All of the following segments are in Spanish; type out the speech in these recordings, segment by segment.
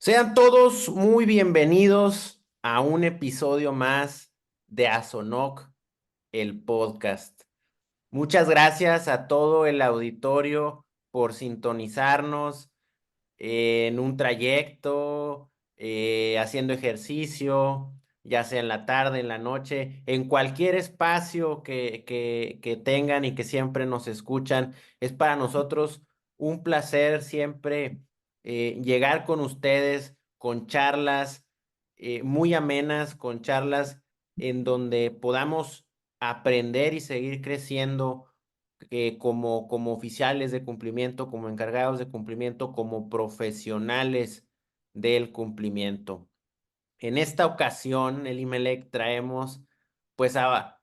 Sean todos muy bienvenidos a un episodio más de Azonoc, el podcast. Muchas gracias a todo el auditorio por sintonizarnos en un trayecto, haciendo ejercicio, ya sea en la tarde, en la noche, en cualquier espacio que tengan y que siempre nos escuchan. Es para nosotros un placer siempre llegar con ustedes con charlas muy amenas, con charlas en donde podamos aprender y seguir creciendo como oficiales de cumplimiento, como encargados de cumplimiento, como profesionales del cumplimiento. En esta ocasión, el IMELEC traemos pues a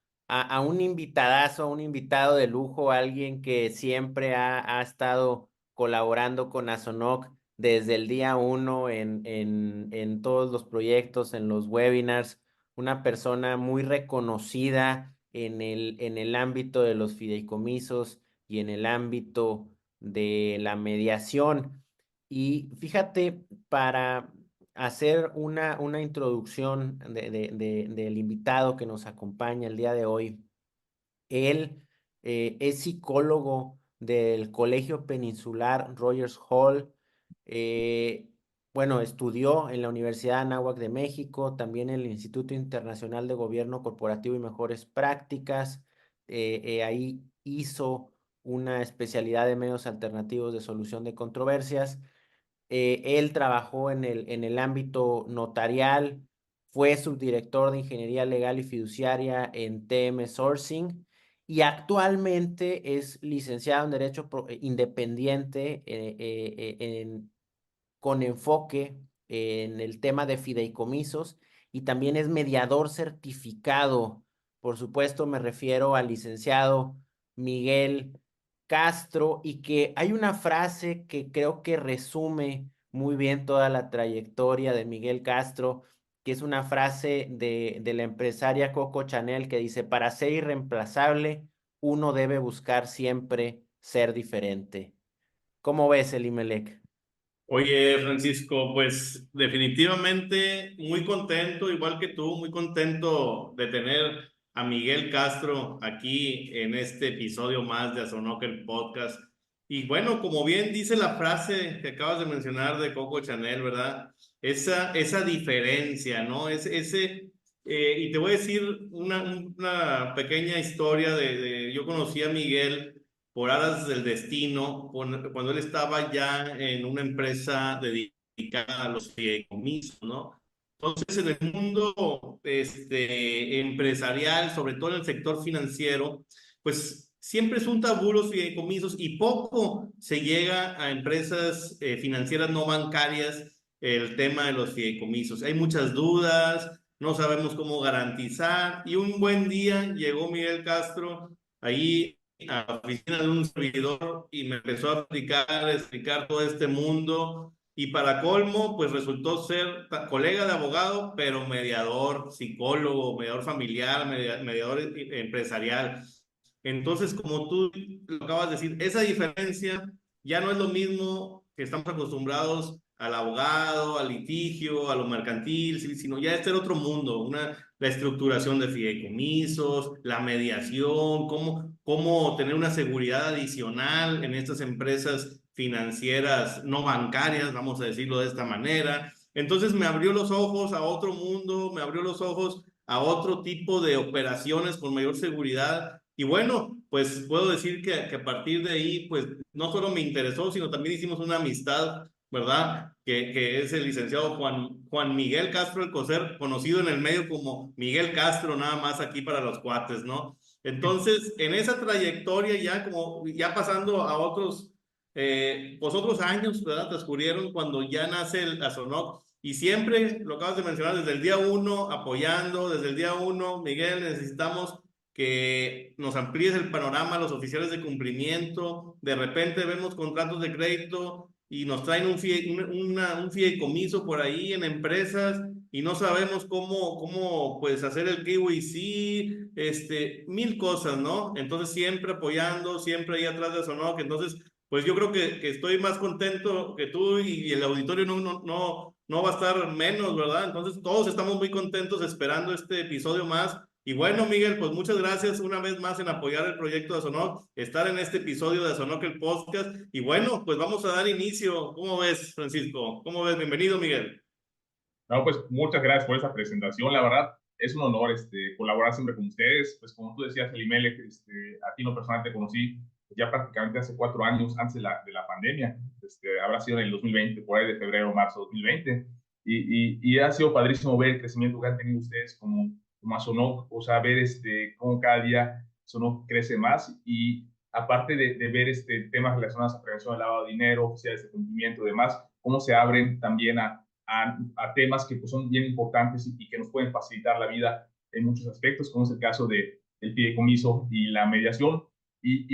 un invitadazo, a un invitado de lujo, alguien que siempre ha estado colaborando con Azonoc desde el día uno en todos los proyectos, en los webinars, una persona muy reconocida en el ámbito de los fideicomisos y en el ámbito de la mediación. Y fíjate, para hacer una introducción del invitado que nos acompaña el día de hoy. Él es psicólogo del Colegio Peninsular Rogers Hall. eh, bueno, estudió en la Universidad Anáhuac de México, también en el Instituto Internacional de Gobierno Corporativo y Mejores Prácticas. Ahí hizo una especialidad de medios alternativos de solución de controversias. Él trabajó en el ámbito notarial, fue subdirector de Ingeniería Legal y Fiduciaria en TM Sourcing y actualmente es licenciado en Derecho Independiente con enfoque en el tema de fideicomisos y también es mediador certificado. Por supuesto, me refiero al licenciado Miguel Castro y que hay una frase que creo que resume muy bien toda la trayectoria de Miguel Castro, que es una frase de la empresaria Coco Chanel que dice, para ser irreemplazable, uno debe buscar siempre ser diferente. ¿Cómo ves, Elimelec? Oye, Francisco, pues definitivamente muy contento, igual que tú, muy contento de tener a Miguel Castro aquí en este episodio más de Azonoker Podcast. Y bueno, como bien dice la frase que acabas de mencionar de Coco Chanel, ¿verdad? Esa diferencia, ¿no? Y te voy a decir una pequeña historia yo conocí a Miguel por aras del destino, cuando él estaba ya en una empresa dedicada a los fideicomisos, ¿no? Entonces, en el mundo empresarial, sobre todo en el sector financiero, pues siempre es un tabú los fideicomisos y poco se llega a empresas financieras no bancarias el tema de los fideicomisos. Hay muchas dudas, no sabemos cómo garantizar y un buen día llegó Miguel Castro ahí a la oficina de un servidor y me empezó a explicar todo este mundo. Y para colmo, pues resultó ser colega de abogado, pero mediador, psicólogo, mediador familiar, mediador empresarial. Entonces, como tú lo acabas de decir, esa diferencia ya no es lo mismo que estamos acostumbrados al abogado, al litigio, a lo mercantil, sino ya este era otro mundo, la estructuración de fideicomisos, la mediación, cómo tener una seguridad adicional en estas empresas financieras no bancarias, vamos a decirlo de esta manera. Entonces me abrió los ojos a otro mundo, me abrió los ojos a otro tipo de operaciones con mayor seguridad. Y bueno, pues puedo decir que a partir de ahí, pues no solo me interesó, sino también hicimos una amistad, ¿verdad? Que es el licenciado Juan Miguel Castro Alcocer, conocido en el medio como Miguel Castro, nada más aquí para los cuates, ¿no? Entonces, en esa trayectoria ya pasando a pues otros años, ¿verdad? Transcurrieron cuando ya nace el Azonoc y siempre, lo acabas de mencionar, desde el día uno, apoyando, desde el día uno, Miguel, necesitamos que nos amplíes el panorama a los oficiales de cumplimiento. De repente vemos contratos de crédito y nos traen un fideicomiso por ahí en empresas y no sabemos cómo pues hacer el KYC, mil cosas, ¿no? Entonces siempre apoyando, siempre ahí atrás de eso, ¿no? Que entonces pues yo creo que estoy más contento que tú y el auditorio no va a estar menos, ¿verdad? Entonces todos estamos muy contentos esperando este episodio más. Y bueno, Miguel, pues muchas gracias una vez más en apoyar el proyecto de Asonoc, estar en este episodio de Asonoc el podcast. Y bueno, pues vamos a dar inicio. ¿Cómo ves, Francisco? ¿Cómo ves? Bienvenido, Miguel. No, pues muchas gracias por esa presentación. La verdad, es un honor colaborar siempre con ustedes. Pues como tú decías, Elimelech, a ti en lo personal te conocí ya prácticamente hace 4 años antes de la pandemia. Habrá sido en el 2020, por ahí de febrero, marzo de 2020. Y ha sido padrísimo ver el crecimiento que han tenido ustedes como Asonoc, o sea, ver cómo cada día Asonoc crece más. Y aparte de ver temas relacionados a prevención del lavado de dinero, oficiales de cumplimiento y demás, cómo se abren también a temas que pues, son bien importantes y que nos pueden facilitar la vida en muchos aspectos, como es el caso del fideicomiso y la mediación.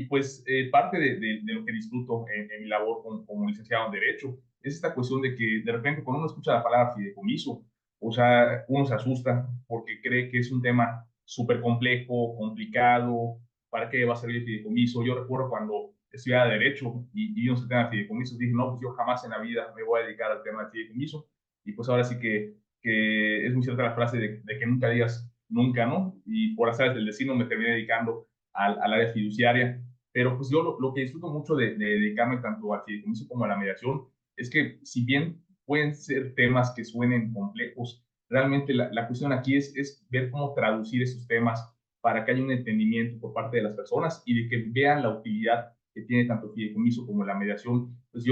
Pues parte de lo que disfruto en mi labor como licenciado en Derecho es esta cuestión de que de repente cuando uno escucha la palabra fideicomiso, o sea, uno se asusta porque cree que es un tema súper complejo, complicado, ¿para qué va a servir el fideicomiso? Yo recuerdo cuando estudiaba Derecho y vimos el tema de fideicomiso, dije, no, pues yo jamás en la vida me voy a dedicar al tema de fideicomiso. Y pues ahora sí que es muy cierta la frase de que nunca digas nunca, ¿no? Y por azares del destino me terminé dedicando al área fiduciaria. Pero pues yo lo que disfruto mucho de dedicarme tanto al fideicomiso como a la mediación es que si bien pueden ser temas que suenen complejos, realmente la cuestión aquí es ver cómo traducir esos temas para que haya un entendimiento por parte de las personas y de que vean la utilidad que tiene tanto el fideicomiso como la mediación. Pues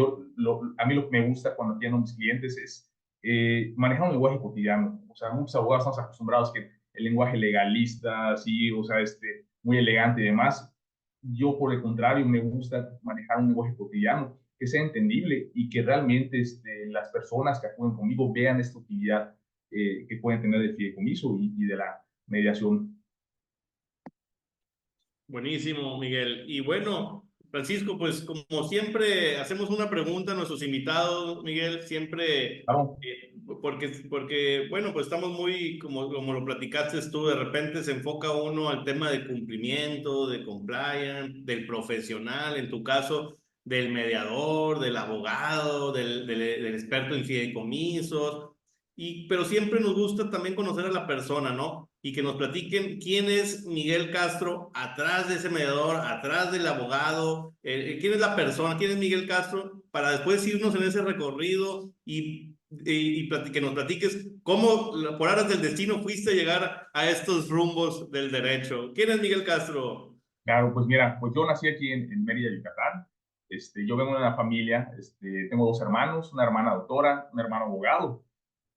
a mí lo que me gusta cuando atiendo a mis clientes es manejar un lenguaje cotidiano. O sea, muchos abogados estamos acostumbrados que el lenguaje legalista, sí, o sea, muy elegante y demás. Yo, por el contrario, me gusta manejar un lenguaje cotidiano que sea entendible y que realmente las personas que acuden conmigo vean esta utilidad que pueden tener del fideicomiso y de la mediación. Buenísimo, Miguel. Y bueno, Francisco, pues como siempre hacemos una pregunta a nuestros invitados, Miguel, siempre, Claro. porque, bueno, pues estamos muy, como lo platicaste tú, de repente se enfoca uno al tema de cumplimiento, de compliance, del profesional, en tu caso, del mediador, del abogado, del experto en fideicomisos, pero siempre nos gusta también conocer a la persona, ¿no? Y que nos platiquen quién es Miguel Castro atrás de ese mediador, atrás del abogado, quién es la persona, quién es Miguel Castro, para después irnos en ese recorrido que nos platiques cómo por aras del destino fuiste a llegar a estos rumbos del derecho. ¿Quién es Miguel Castro? Claro, pues mira, pues yo nací aquí en Mérida, Yucatán. Yo vengo de una familia, tengo 2 hermanos, una hermana doctora, un hermano abogado.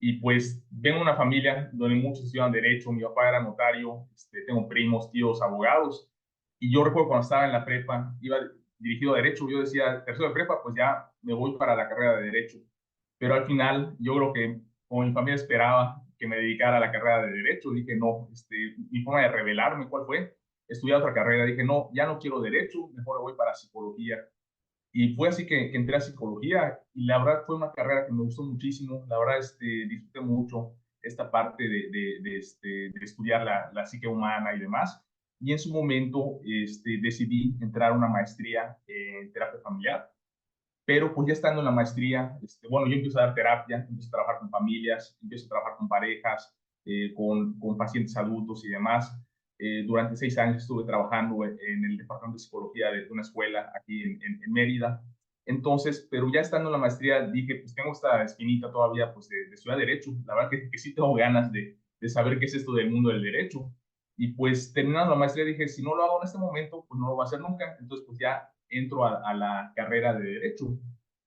Y pues vengo de una familia donde muchos estudian derecho, mi papá era notario, tengo primos, tíos, abogados. Y yo recuerdo cuando estaba en la prepa, iba dirigido a derecho, yo decía, tercero de prepa, pues ya me voy para la carrera de derecho. Pero al final, yo creo que como mi familia esperaba que me dedicara a la carrera de derecho, dije, no, mi forma de revelarme, ¿cuál fue? Estudiar otra carrera, dije, no, ya no quiero derecho, mejor me voy para psicología. Y fue así que entré a psicología y la verdad fue una carrera que me gustó muchísimo, la verdad disfruté mucho esta parte de estudiar la psique humana y demás. Y en su momento decidí entrar a una maestría en terapia familiar, pero pues ya estando en la maestría, bueno, yo empiezo a dar terapia, empiezo a trabajar con familias, empiezo a trabajar con parejas, con pacientes adultos y demás. Durante 6 años estuve trabajando en el departamento de psicología de una escuela aquí en Mérida. Entonces, pero ya estando en la maestría dije, pues tengo esta espinita todavía pues de estudiar Derecho. La verdad que sí tengo ganas de saber qué es esto del mundo del derecho. Y pues terminando la maestría dije, si no lo hago en este momento, pues no lo voy a hacer nunca. Entonces, pues ya entro a la carrera de Derecho.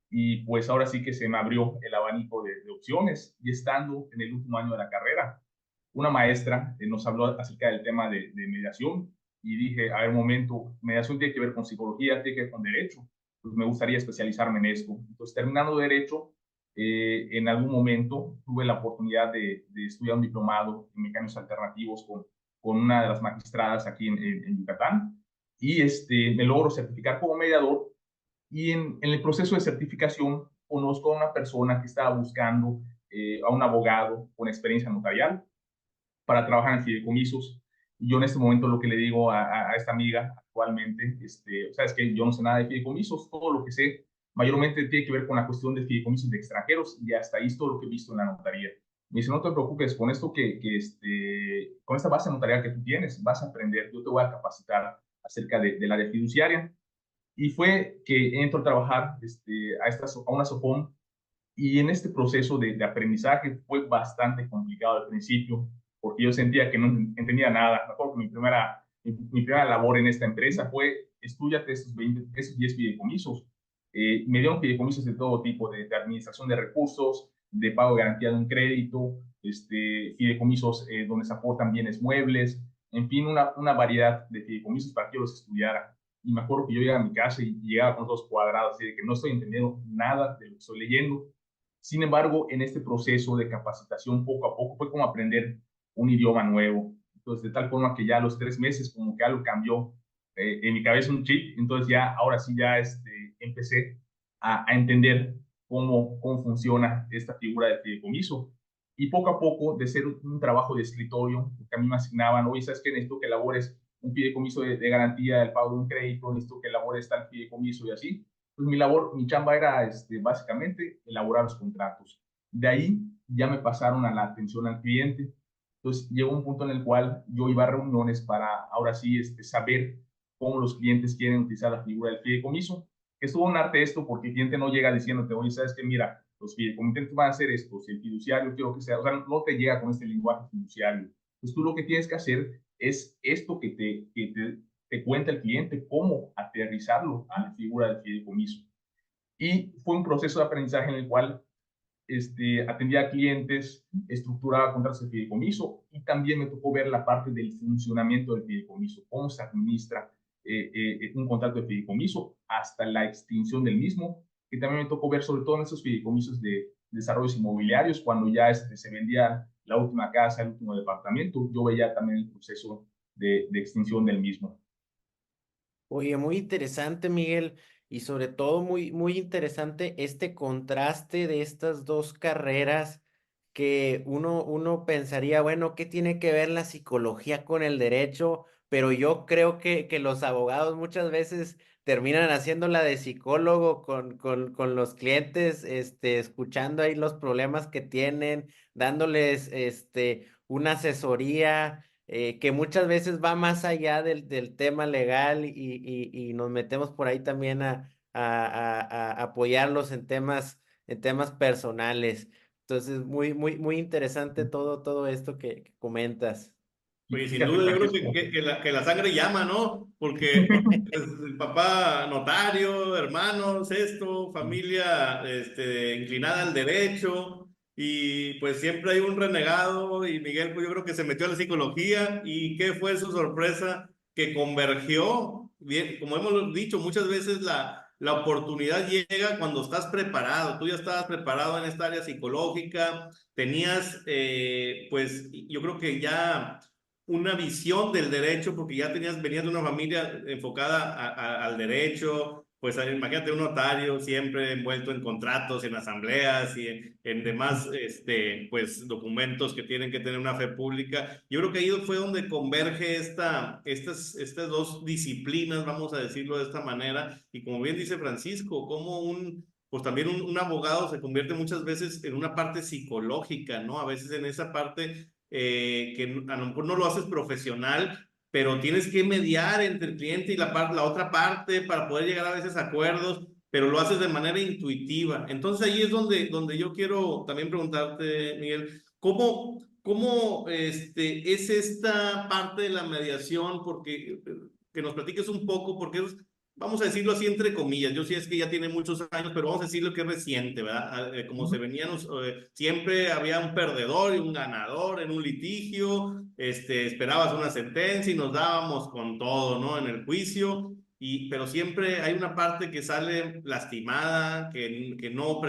Y pues ahora sí que se me abrió el abanico de opciones. Y estando en el último año de la carrera, una maestra nos habló acerca del tema de mediación. Y dije, a ver, un momento, mediación tiene que ver con psicología, tiene que ver con derecho. Pues me gustaría especializarme en esto. Entonces, terminando derecho, en algún momento tuve la oportunidad de estudiar un diplomado en mecánicos alternativos con una de las magistradas aquí en Yucatán. Y me logro certificar como mediador y en el proceso de certificación conozco a una persona que estaba buscando a un abogado con experiencia notarial para trabajar en fideicomisos. Y yo en este momento lo que le digo a esta amiga, actualmente. Sabes que yo no sé nada de fideicomisos, todo lo que sé mayormente tiene que ver con la cuestión de fideicomisos de extranjeros y hasta ahí es todo lo que he visto en la notaría. Me dice, no te preocupes, con esto con esta base notarial que tú tienes, vas a aprender, yo te voy a capacitar acerca del área fiduciaria. Y fue que entro a trabajar a una SOFOM y en este proceso de aprendizaje fue bastante complicado al principio porque yo sentía que no entendía nada. Me acuerdo que mi primera labor en esta empresa fue estudiate esos 10 fideicomisos. Me dieron fideicomisos de todo tipo, de administración de recursos, de pago de garantía de un crédito, fideicomisos donde se aportan bienes muebles, en fin, una variedad de fideicomisos para que yo los estudiara. Y me acuerdo que yo llegaba a mi casa y llegaba con los cuadrados, así de que no estoy entendiendo nada de lo que estoy leyendo. Sin embargo, en este proceso de capacitación, poco a poco, fue como aprender un idioma nuevo. Entonces, de tal forma que ya a los 3 meses, como que algo cambió en mi cabeza, un chip. Entonces, ahora sí, ya empecé a entender cómo funciona esta figura de fideicomiso. Y poco a poco, de ser un trabajo de escritorio, que a mí me asignaban, oye, ¿sabes qué? Necesito que elabores un fideicomiso de garantía del pago de un crédito, necesito que elabores tal fideicomiso y así. Pues mi chamba era básicamente elaborar los contratos. De ahí ya me pasaron a la atención al cliente. Entonces llegó un punto en el cual yo iba a reuniones para ahora sí saber cómo los clientes quieren utilizar la figura del fideicomiso. Estuvo un arte esto porque el cliente no llega diciéndote, oye, ¿sabes qué? Mira, los fideicomitentes van a hacer esto, si el fiduciario quiero que sea, o sea, no te llega con este lenguaje fiduciario. Pues tú lo que tienes que hacer es esto que te cuenta el cliente, cómo aterrizarlo a la figura del fideicomiso. Y fue un proceso de aprendizaje en el cual atendía a clientes, estructuraba contratos de fideicomiso y también me tocó ver la parte del funcionamiento del fideicomiso, cómo se administra un contrato de fideicomiso hasta la extinción del mismo, que también me tocó ver sobre todo en esos fideicomisos de desarrollos inmobiliarios, cuando ya se vendía la última casa, el último departamento, yo veía también el proceso de extinción del mismo. Oye, muy interesante, Miguel, y sobre todo muy interesante este contraste de estas dos carreras que uno pensaría, bueno, ¿qué tiene que ver la psicología con el derecho? Pero yo creo que los abogados muchas veces terminan haciendo la de psicólogo con los clientes, escuchando ahí los problemas que tienen, dándoles, una asesoría que muchas veces va más allá del tema legal y nos metemos por ahí también a apoyarlos en temas personales. Entonces, muy interesante todo esto que comentas. Y Pues sin fíjate, duda yo creo Francisco, que la sangre llama, ¿no? Porque pues, el papá notario, hermanos, esto, familia inclinada al derecho y pues siempre hay un renegado y Miguel pues yo creo que se metió a la psicología y qué fue su sorpresa que convergió, bien, como hemos dicho muchas veces la oportunidad llega cuando estás preparado, tú ya estabas preparado en esta área psicológica, tenías pues yo creo que ya una visión del derecho, porque ya venías de una familia enfocada al derecho, pues imagínate un notario siempre envuelto en contratos, en asambleas y en demás pues, documentos que tienen que tener una fe pública. Yo creo que ahí fue donde converge estas dos disciplinas, vamos a decirlo de esta manera, y como bien dice Francisco, como pues también un abogado se convierte muchas veces en una parte psicológica, ¿no? A veces en esa parte que a lo mejor no lo haces profesional, pero tienes que mediar entre el cliente y la otra parte para poder llegar a veces a acuerdos, pero lo haces de manera intuitiva. Entonces ahí es donde yo quiero también preguntarte, Miguel, ¿cómo es esta parte de la mediación? Porque que nos platiques un poco, porque vamos a decirlo así entre comillas, yo sí es que ya tiene muchos años, pero vamos a decirlo que es reciente, ¿verdad? Como se venían, siempre había un perdedor y un ganador en un litigio, esperabas una sentencia y nos dábamos con todo, ¿no? En el juicio, pero siempre hay una parte que sale lastimada, que no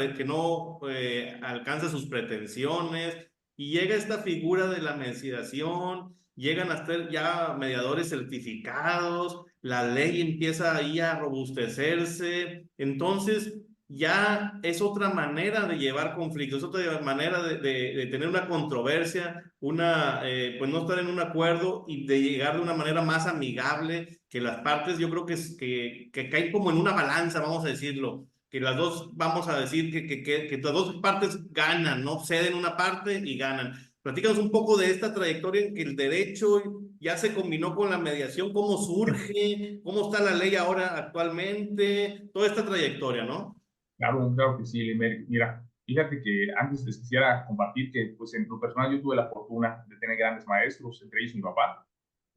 alcanza sus pretensiones, y llega esta figura de la mediación, llegan a ser ya mediadores certificados, la ley empieza ahí a robustecerse. Entonces, ya es otra manera de llevar conflictos, es otra manera de tener una controversia, pues no estar en un acuerdo y de llegar de una manera más amigable, que las partes yo creo que caen como en una balanza, vamos a decirlo, que las dos, vamos a decir que las dos partes ganan, ¿no? Ceden una parte y ganan. Platícanos un poco de esta trayectoria en que el derecho ya se combinó con la mediación, cómo surge, cómo está la ley ahora actualmente, toda esta trayectoria, ¿no? Claro, claro que sí, Limer. Mira, fíjate que antes les quisiera compartir que, pues, en lo personal yo tuve la fortuna de tener grandes maestros, entre ellos mi papá.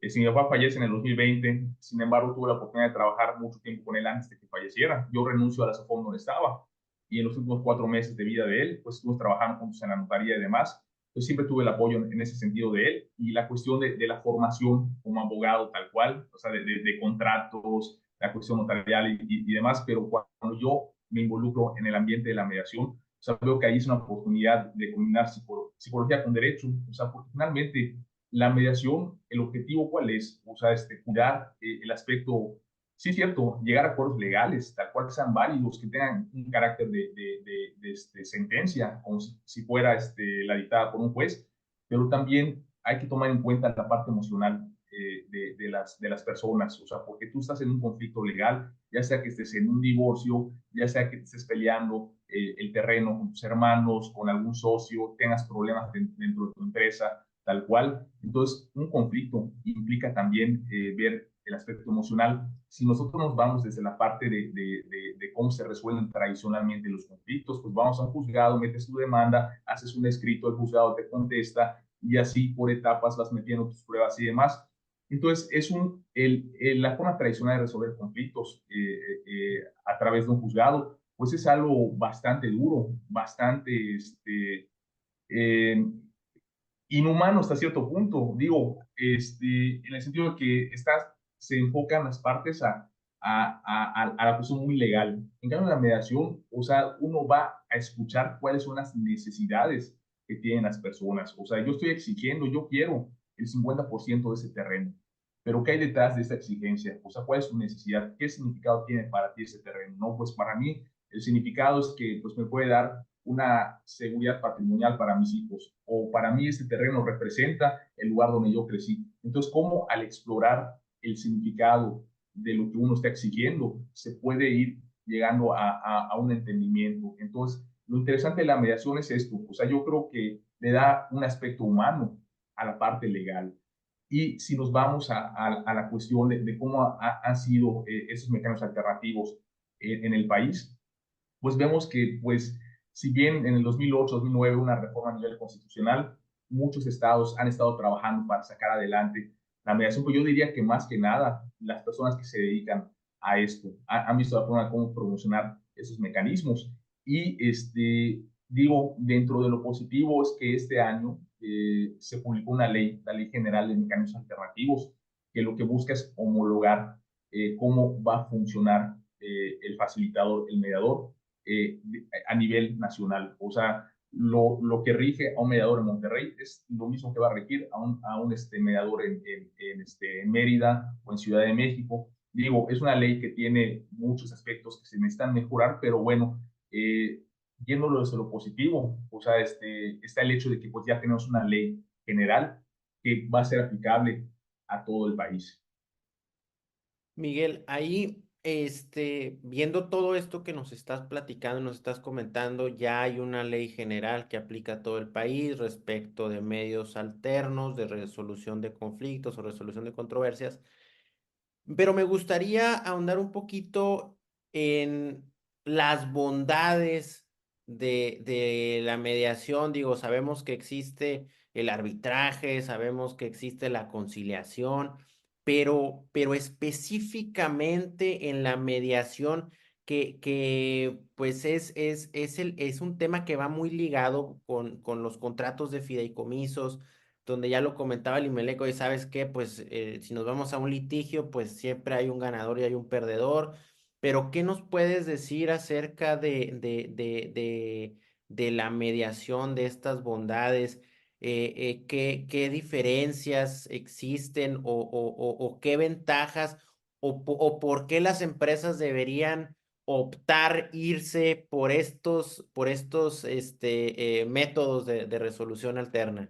Si mi papá fallece en el 2020, sin embargo, tuve la oportunidad de trabajar mucho tiempo con él antes de que falleciera. Yo renuncio a la SOFOM donde estaba y en los últimos 4 meses de vida de él, pues estuvimos trabajando juntos en la notaría y demás. Yo siempre tuve el apoyo en ese sentido de él y la cuestión de la formación como abogado tal cual, o sea, de contratos, la cuestión notarial y demás, pero cuando yo me involucro en el ambiente de la mediación, o sea, veo que ahí es una oportunidad de combinar psicología con derecho, o sea, porque finalmente la mediación, el objetivo cuál es, o sea, cuidar el aspecto, sí es cierto, llegar a acuerdos legales, tal cual que sean válidos, que tengan un carácter de sentencia, como si fuera la dictada por un juez, pero también hay que tomar en cuenta la parte emocional de las personas, o sea, porque tú estás en un conflicto legal, ya sea que estés en un divorcio, ya sea que te estés peleando el terreno con tus hermanos, con algún socio, tengas problemas dentro de tu empresa, tal cual. Entonces, un conflicto implica también ver el aspecto emocional. Si nosotros nos vamos desde la parte de cómo se resuelven tradicionalmente los conflictos, pues vamos a un juzgado, metes tu demanda, haces un escrito, el juzgado te contesta y así por etapas vas metiendo tus pruebas y demás. Entonces, la forma tradicional de resolver conflictos a través de un juzgado, pues es algo bastante duro, bastante eh, inhumano hasta cierto punto. Digo, en el sentido de que se enfocan las partes a la cuestión muy legal. En cambio, en la mediación, o sea, uno va a escuchar cuáles son las necesidades que tienen las personas. O sea, yo estoy exigiendo, yo quiero el 50% de ese terreno. Pero ¿qué hay detrás de esta exigencia? O sea, ¿cuál es su necesidad? ¿Qué significado tiene para ti ese terreno? No, pues para mí el significado es que pues, me puede dar una seguridad patrimonial para mis hijos, o para mí este terreno representa el lugar donde yo crecí. Entonces, ¿cómo al explorar el significado de lo que uno está exigiendo, se puede ir llegando a un entendimiento? Entonces, lo interesante de la mediación es esto, o sea, yo creo que le da un aspecto humano a la parte legal. Y si nos vamos a la cuestión de cómo han sido esos mecanismos alternativos en el país, pues vemos que, pues, si bien en el 2008-2009 una reforma a nivel constitucional, muchos estados han estado trabajando para sacar adelante la mediación, pues yo diría que más que nada las personas que se dedican a esto han visto la forma de cómo promocionar esos mecanismos. Y digo, dentro de lo positivo es que este año se publicó una ley, la Ley General de Mecanismos Alternativos, que lo que busca es homologar cómo va a funcionar el facilitador, el mediador, a nivel nacional. O sea, lo que rige a un mediador en Monterrey es lo mismo que va a regir a un mediador en Mérida o en Ciudad de México. Digo, es una ley que tiene muchos aspectos que se necesitan mejorar, pero bueno, viéndolo desde lo positivo, o sea, está el hecho de que pues ya tenemos una ley general que va a ser aplicable a todo el país. Miguel, ahí, viendo todo esto que nos estás platicando, nos estás comentando, ya hay una ley general que aplica a todo el país respecto de medios alternos de resolución de conflictos o resolución de controversias. Pero me gustaría ahondar un poquito en las bondades de la mediación. Digo, sabemos que existe el arbitraje, sabemos que existe la conciliación, pero específicamente en la mediación, que pues es un tema que va muy ligado con los contratos de fideicomisos, donde ya lo comentaba el Imeleco, y sabes qué, pues si nos vamos a un litigio, pues siempre hay un ganador y hay un perdedor, pero ¿qué nos puedes decir acerca de la mediación, de estas bondades? ¿Qué diferencias existen o qué ventajas o por qué las empresas deberían optar irse por estos métodos de resolución alterna?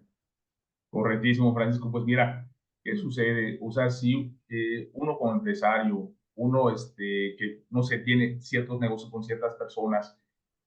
Correctísimo, Francisco. Pues mira, ¿qué sucede? O sea, si uno como empresario, uno que no sé, tiene ciertos negocios con ciertas personas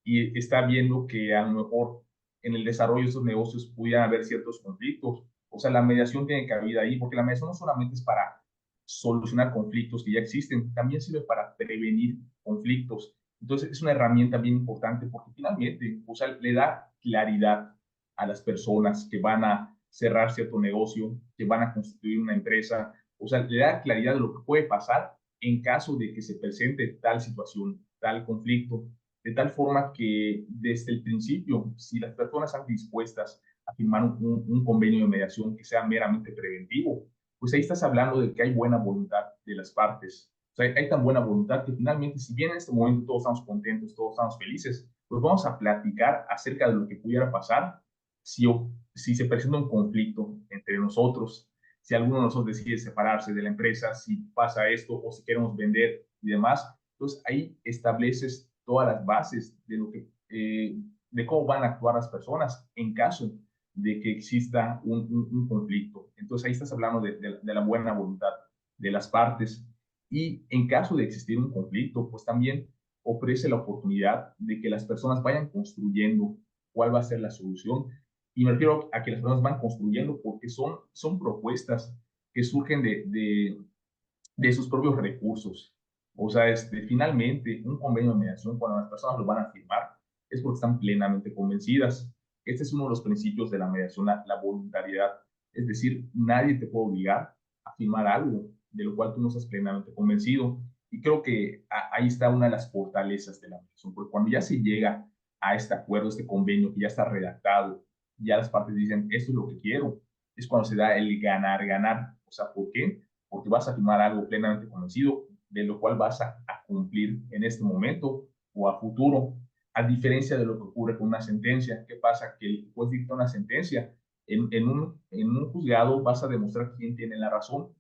y está viendo que a lo mejor en el desarrollo de esos negocios pudieran haber ciertos conflictos. O sea, la mediación tiene cabida ahí, porque la mediación no solamente es para solucionar conflictos que ya existen, también sirve para prevenir conflictos. Entonces, es una herramienta bien importante porque finalmente, o sea, le da claridad a las personas que van a cerrar cierto negocio, que van a constituir una empresa, o sea, le da claridad de lo que puede pasar en caso de que se presente tal situación, tal conflicto, de tal forma que desde el principio, si las personas están dispuestas a firmar un convenio de mediación que sea meramente preventivo, pues ahí estás hablando de que hay buena voluntad de las partes. O sea, hay tan buena voluntad que finalmente, si bien en este momento todos estamos contentos, todos estamos felices, pues vamos a platicar acerca de lo que pudiera pasar si, si se presenta un conflicto entre nosotros, si alguno de nosotros decide separarse de la empresa, si pasa esto o si queremos vender y demás. Entonces ahí estableces todas las bases de lo que, de cómo van a actuar las personas en caso de que exista un conflicto. Entonces ahí estás hablando de la buena voluntad de las partes. Y en caso de existir un conflicto, pues también ofrece la oportunidad de que las personas vayan construyendo cuál va a ser la solución. Y me refiero a que las personas van construyendo porque son propuestas que surgen de sus propios recursos. O sea, finalmente, un convenio de mediación, cuando las personas lo van a firmar, es porque están plenamente convencidas. Este es uno de los principios de la mediación, la voluntariedad. Es decir, nadie te puede obligar a firmar algo de lo cual tú no estás plenamente convencido. Y creo que ahí está una de las fortalezas de la mediación, porque cuando ya se llega a este acuerdo, este convenio que ya está redactado, ya las partes dicen, esto es lo que quiero, es cuando se da el ganar, ganar. O sea, ¿por qué? Porque vas a firmar algo plenamente convencido, de lo cual vas a cumplir en este momento o a futuro, a diferencia de lo que ocurre con una sentencia. ¿Qué pasa? Que el juez dicta una sentencia, en un juzgado vas a demostrar quién tiene la razón,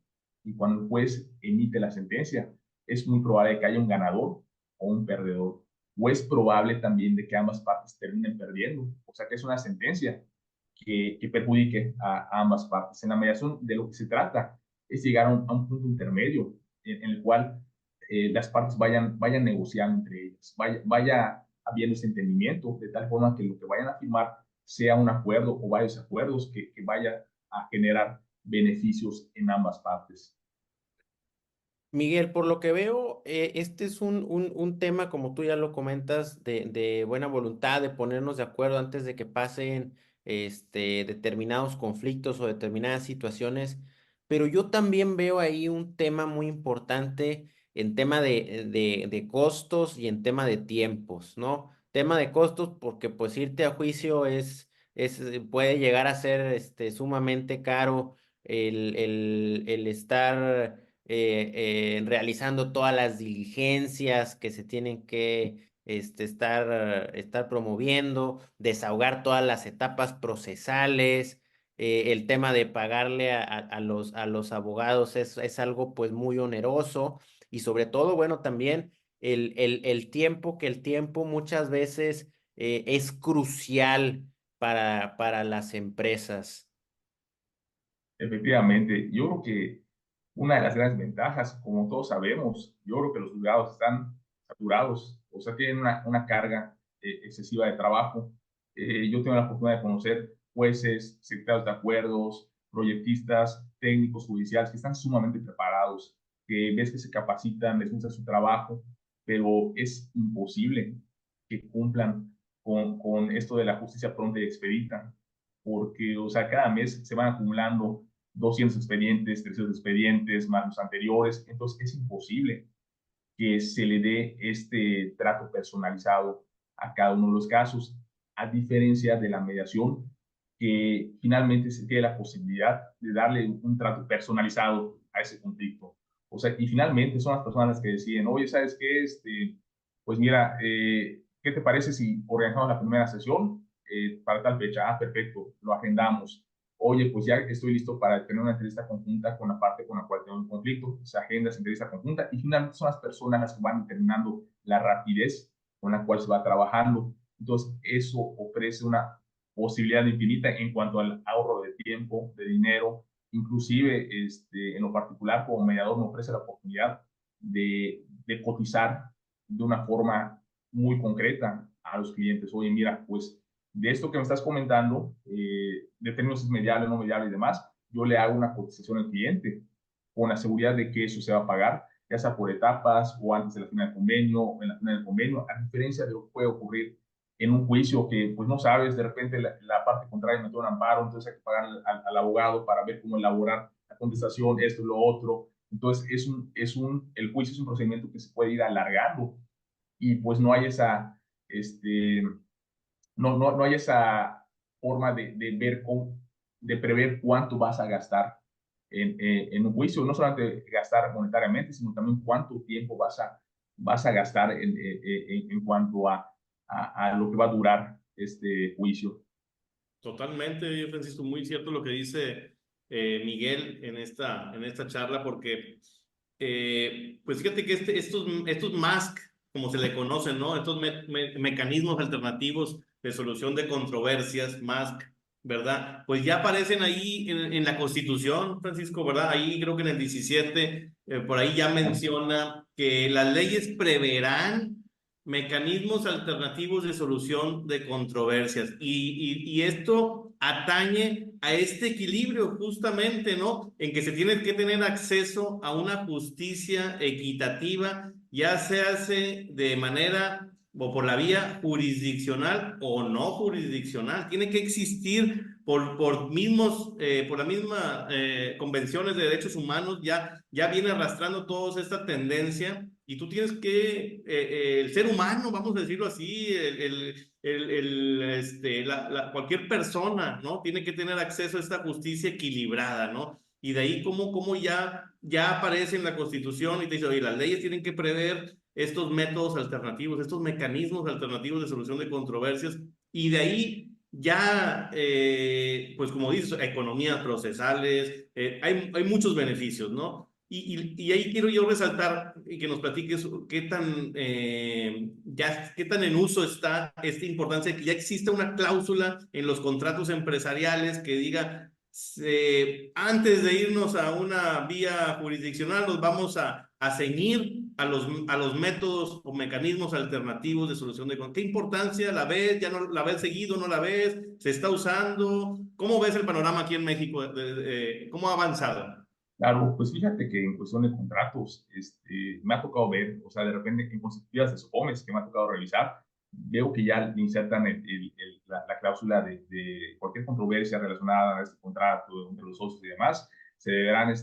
y cuando el juez emite la sentencia, es muy probable que haya un ganador o un perdedor, o es probable también de que ambas partes terminen perdiendo, o sea que es una sentencia que perjudique a ambas partes. En la mediación de lo que se trata es llegar a un punto intermedio en el cual las partes vayan negociando entre ellas, vaya habiendo ese entendimiento, de tal forma que lo que vayan a firmar sea un acuerdo o varios acuerdos que vaya a generar beneficios en ambas partes. Miguel, por lo que veo, este es un tema, como tú ya lo comentas, de buena voluntad, de ponernos de acuerdo antes de que pasen determinados conflictos o determinadas situaciones, pero yo también veo ahí un tema muy importante en tema de costos y en tema de tiempos, ¿no? Tema de costos porque pues irte a juicio puede llegar a ser sumamente caro el estar realizando todas las diligencias que se tienen que estar promoviendo, desahogar todas las etapas procesales, el tema de pagarle a los abogados es algo pues muy oneroso y sobre todo, bueno, también el tiempo, que el tiempo muchas veces es crucial para las empresas. Efectivamente, yo creo que una de las grandes ventajas, como todos sabemos, yo creo que los juzgados están saturados, o sea, tienen una carga excesiva de trabajo. Yo tengo la fortuna de conocer jueces, secretarios de acuerdos, proyectistas, técnicos judiciales que están sumamente preparados, que ves que se capacitan, les gusta su trabajo, pero es imposible que cumplan con esto de la justicia pronta y expedita, porque, o sea, cada mes se van acumulando 200 expedientes, 300 expedientes, más los anteriores, entonces es imposible que se le dé este trato personalizado a cada uno de los casos, a diferencia de la mediación, que finalmente se tiene la posibilidad de darle un trato personalizado a ese conflicto. O sea, y finalmente son las personas las que deciden, oye, ¿sabes qué? Pues mira, ¿qué te parece si organizamos la primera sesión para tal fecha? Ah, perfecto, lo agendamos. Oye, pues ya estoy listo para tener una entrevista conjunta con la parte con la cual tengo un conflicto, se agenda esa entrevista conjunta y finalmente son las personas las que van determinando la rapidez con la cual se va trabajando. Entonces, eso ofrece una posibilidad infinita en cuanto al ahorro de tiempo, de dinero, inclusive en lo particular como mediador me ofrece la oportunidad de cotizar de una forma muy concreta a los clientes. Oye, mira, pues de esto que me estás comentando, de términos mediables, no mediables y demás, yo le hago una cotización al cliente con la seguridad de que eso se va a pagar, ya sea por etapas o antes de la final del convenio o en la final del convenio, a diferencia de lo que puede ocurrir en un juicio que pues no sabes, de repente la parte contraria metió un amparo, entonces hay que pagar al abogado para ver cómo elaborar la contestación, esto y lo otro. Entonces el juicio es un procedimiento que se puede ir alargando y pues no hay esa, no hay esa forma de ver cómo, de prever cuánto vas a gastar en un juicio, no solamente gastar monetariamente, sino también cuánto tiempo vas a gastar en cuanto a lo que va a durar este juicio. Totalmente, Francisco, muy cierto lo que dice Miguel en esta charla, porque pues fíjate que estos MASC, como se le conocen, ¿no? Estos mecanismos alternativos de solución de controversias, MASC, ¿verdad? Pues ya aparecen ahí en la Constitución, Francisco, ¿verdad? Ahí creo que en el 17, por ahí ya menciona que las leyes preverán mecanismos alternativos de solución de controversias. Y esto atañe a este equilibrio justamente, ¿no? En que se tiene que tener acceso a una justicia equitativa, ya se hace de manera o por la vía jurisdiccional o no jurisdiccional. Tiene que existir por la misma convenciones de derechos humanos, ya viene arrastrando toda esta tendencia y tú tienes que, el ser humano, vamos a decirlo así, cualquier persona, ¿no? Tiene que tener acceso a esta justicia equilibrada, ¿no? Y de ahí cómo ya aparece en la Constitución y te dice, oye, las leyes tienen que prever estos métodos alternativos, estos mecanismos alternativos de solución de controversias, y de ahí ya, pues como dices, economías procesales, hay muchos beneficios, ¿no? Y ahí quiero yo resaltar y que nos platiques qué tan en uso está esta importancia de que ya existe una cláusula en los contratos empresariales que diga, antes de irnos a una vía jurisdiccional, nos vamos a ceñir a los métodos o mecanismos alternativos de solución de conflictos. ¿Qué importancia la ves? ¿Ya no la ves seguido? ¿No la ves? ¿Se está usando? ¿Cómo ves el panorama aquí en México? ¿Cómo ha avanzado? Claro, pues fíjate que en cuestión de contratos, me ha tocado ver, o sea, de repente en constitutivas de SOCOMES que me ha tocado revisar, veo que ya insertan la cláusula de cualquier controversia relacionada a este contrato entre los socios y demás, se deberán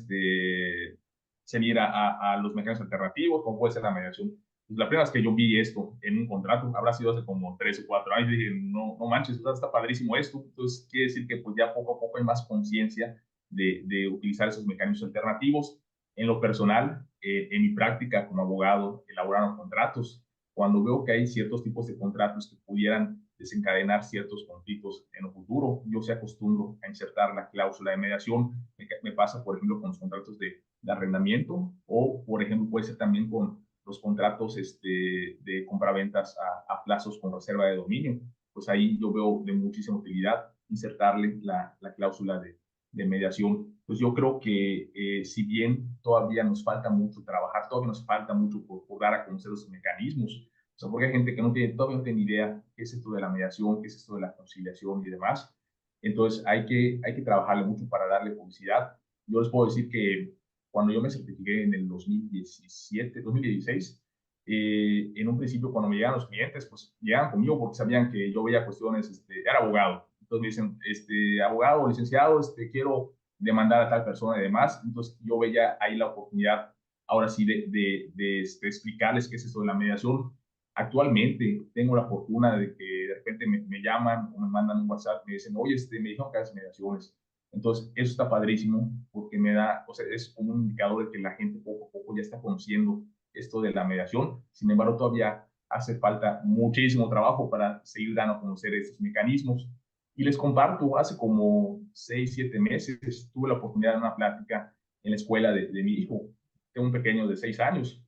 ceñir a los mecanismos alternativos, como puede ser la mediación. Pues la primera vez que yo vi esto en un contrato, habrá sido hace como 3 o 4 años, y dije, no, no manches, está padrísimo esto. Entonces, quiere decir que pues ya poco a poco hay más conciencia de utilizar esos mecanismos alternativos. En lo personal, en mi práctica como abogado, elaborando contratos, cuando veo que hay ciertos tipos de contratos que pudieran desencadenar ciertos conflictos en el futuro, yo se acostumbro a insertar la cláusula de mediación. Me pasa, por ejemplo, con los contratos de arrendamiento o, por ejemplo, puede ser también con los contratos de compraventas a plazos con reserva de dominio. Pues ahí yo veo de muchísima utilidad insertarle la cláusula de mediación. Pues yo creo que si bien todavía nos falta mucho trabajar, todavía nos falta mucho por dar a conocer los mecanismos, o sea, porque hay gente que todavía no tiene idea qué es esto de la mediación, qué es esto de la conciliación y demás. Entonces hay que trabajarle mucho para darle publicidad. Yo les puedo decir que cuando yo me certifiqué en el 2016, en un principio cuando me llegan los clientes, pues llegan conmigo porque sabían que yo veía cuestiones, era abogado. Entonces me dicen, abogado, licenciado, quiero demandar a tal persona y demás. Entonces yo veía ahí la oportunidad, ahora sí, de explicarles qué es esto de la mediación. Actualmente tengo la fortuna de que de repente me llaman o me mandan un WhatsApp, me dicen, oye, me dijeron que haces mediaciones. Entonces, eso está padrísimo porque me da, o sea, es como un indicador de que la gente poco a poco ya está conociendo esto de la mediación. Sin embargo, todavía hace falta muchísimo trabajo para seguir dando a conocer estos mecanismos. Y les comparto, hace como 6, 7 meses tuve la oportunidad de una plática en la escuela de mi hijo. Tengo un pequeño de 6 años.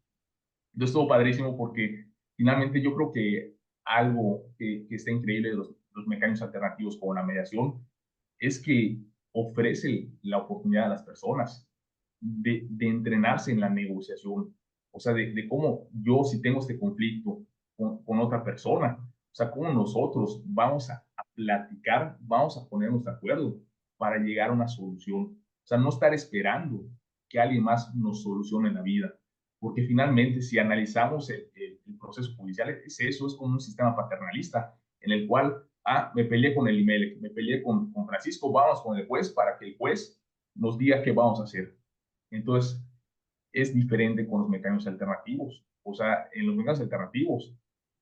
Entonces estuvo padrísimo porque finalmente yo creo que algo que está increíble de los mecanismos alternativos como la mediación es que ofrece la oportunidad a las personas de entrenarse en la negociación, o sea, de cómo yo, si tengo este conflicto con otra persona, o sea, cómo nosotros vamos a platicar, vamos a ponernos de acuerdo para llegar a una solución. O sea, no estar esperando que alguien más nos solucione la vida, porque finalmente si analizamos el proceso judicial, es eso, es como un sistema paternalista en el cual, me peleé con el IMELEC, me peleé con Francisco, vamos con el juez para que el juez nos diga qué vamos a hacer. Entonces, es diferente con los mecanismos alternativos. O sea, en los mecanismos alternativos,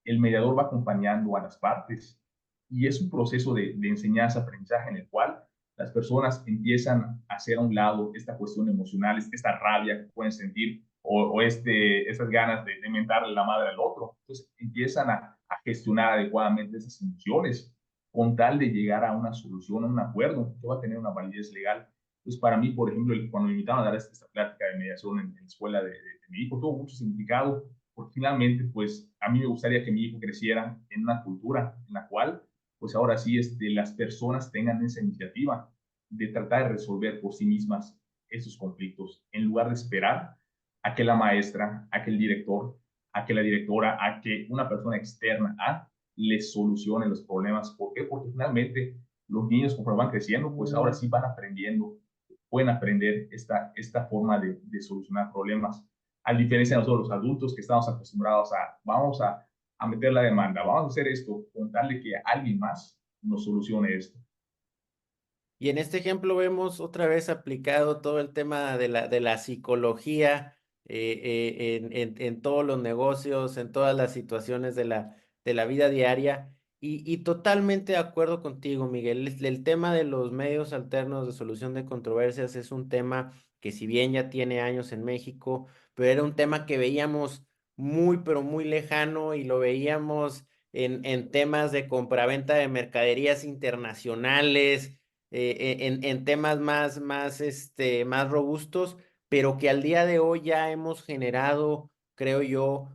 el mediador va acompañando a las partes y es un proceso de enseñanza-aprendizaje en el cual las personas empiezan a hacer a un lado esta cuestión emocional, esta rabia que pueden sentir o estas ganas de mentarle la madre al otro. Entonces empiezan a gestionar adecuadamente esas emociones con tal de llegar a una solución, a un acuerdo que va a tener una validez legal. Entonces, para mí, por ejemplo, cuando me invitaron a dar esta plática de mediación en la escuela de mi hijo, tuvo mucho significado, porque finalmente, pues, a mí me gustaría que mi hijo creciera en una cultura en la cual, pues, ahora sí, las personas tengan esa iniciativa de tratar de resolver por sí mismas esos conflictos, en lugar de esperar a que la maestra, a que el director, a que la directora, a que una persona externa les solucione los problemas. ¿Por qué? Porque finalmente los niños, conforme van creciendo, pues ahora sí van aprendiendo, pueden aprender esta forma de solucionar problemas. A diferencia de nosotros los adultos que estamos acostumbrados vamos a meter la demanda, vamos a hacer esto con tal de que alguien más nos solucione esto. Y en este ejemplo vemos otra vez aplicado todo el tema de la psicología en todos los negocios, en todas las situaciones de la vida diaria. Y totalmente de acuerdo contigo, Miguel. El tema de los medios alternos de solución de controversias es un tema que si bien ya tiene años en México, pero era un tema que veíamos muy, pero muy lejano y lo veíamos en temas de compraventa de mercaderías internacionales en temas más robustos, pero que al día de hoy ya hemos generado, creo yo,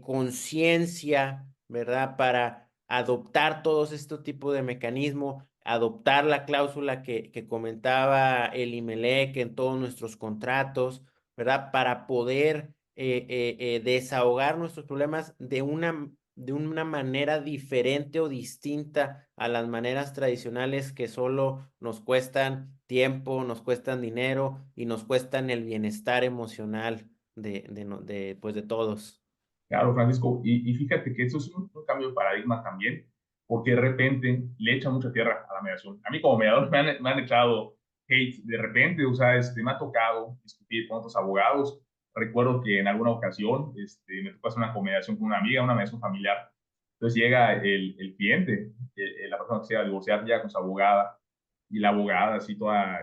conciencia, ¿verdad? Para adoptar todos estos tipos de mecanismos, adoptar la cláusula que comentaba el IMELEC en todos nuestros contratos, ¿verdad? Para poder desahogar nuestros problemas de una manera diferente o distinta a las maneras tradicionales que solo nos cuestan tiempo, nos cuestan dinero y nos cuestan el bienestar emocional pues de todos. Claro, Francisco, y fíjate que eso es un cambio de paradigma también, porque de repente le echan mucha tierra a la mediación. A mí como mediador me han echado hate de repente, o sea, me ha tocado discutir con otros abogados. Recuerdo que en alguna ocasión me tocó hacer una mediación con una amiga, una mediación familiar. Entonces llega el cliente, la persona que se iba a divorciar, llega con su abogada, y la abogada así toda,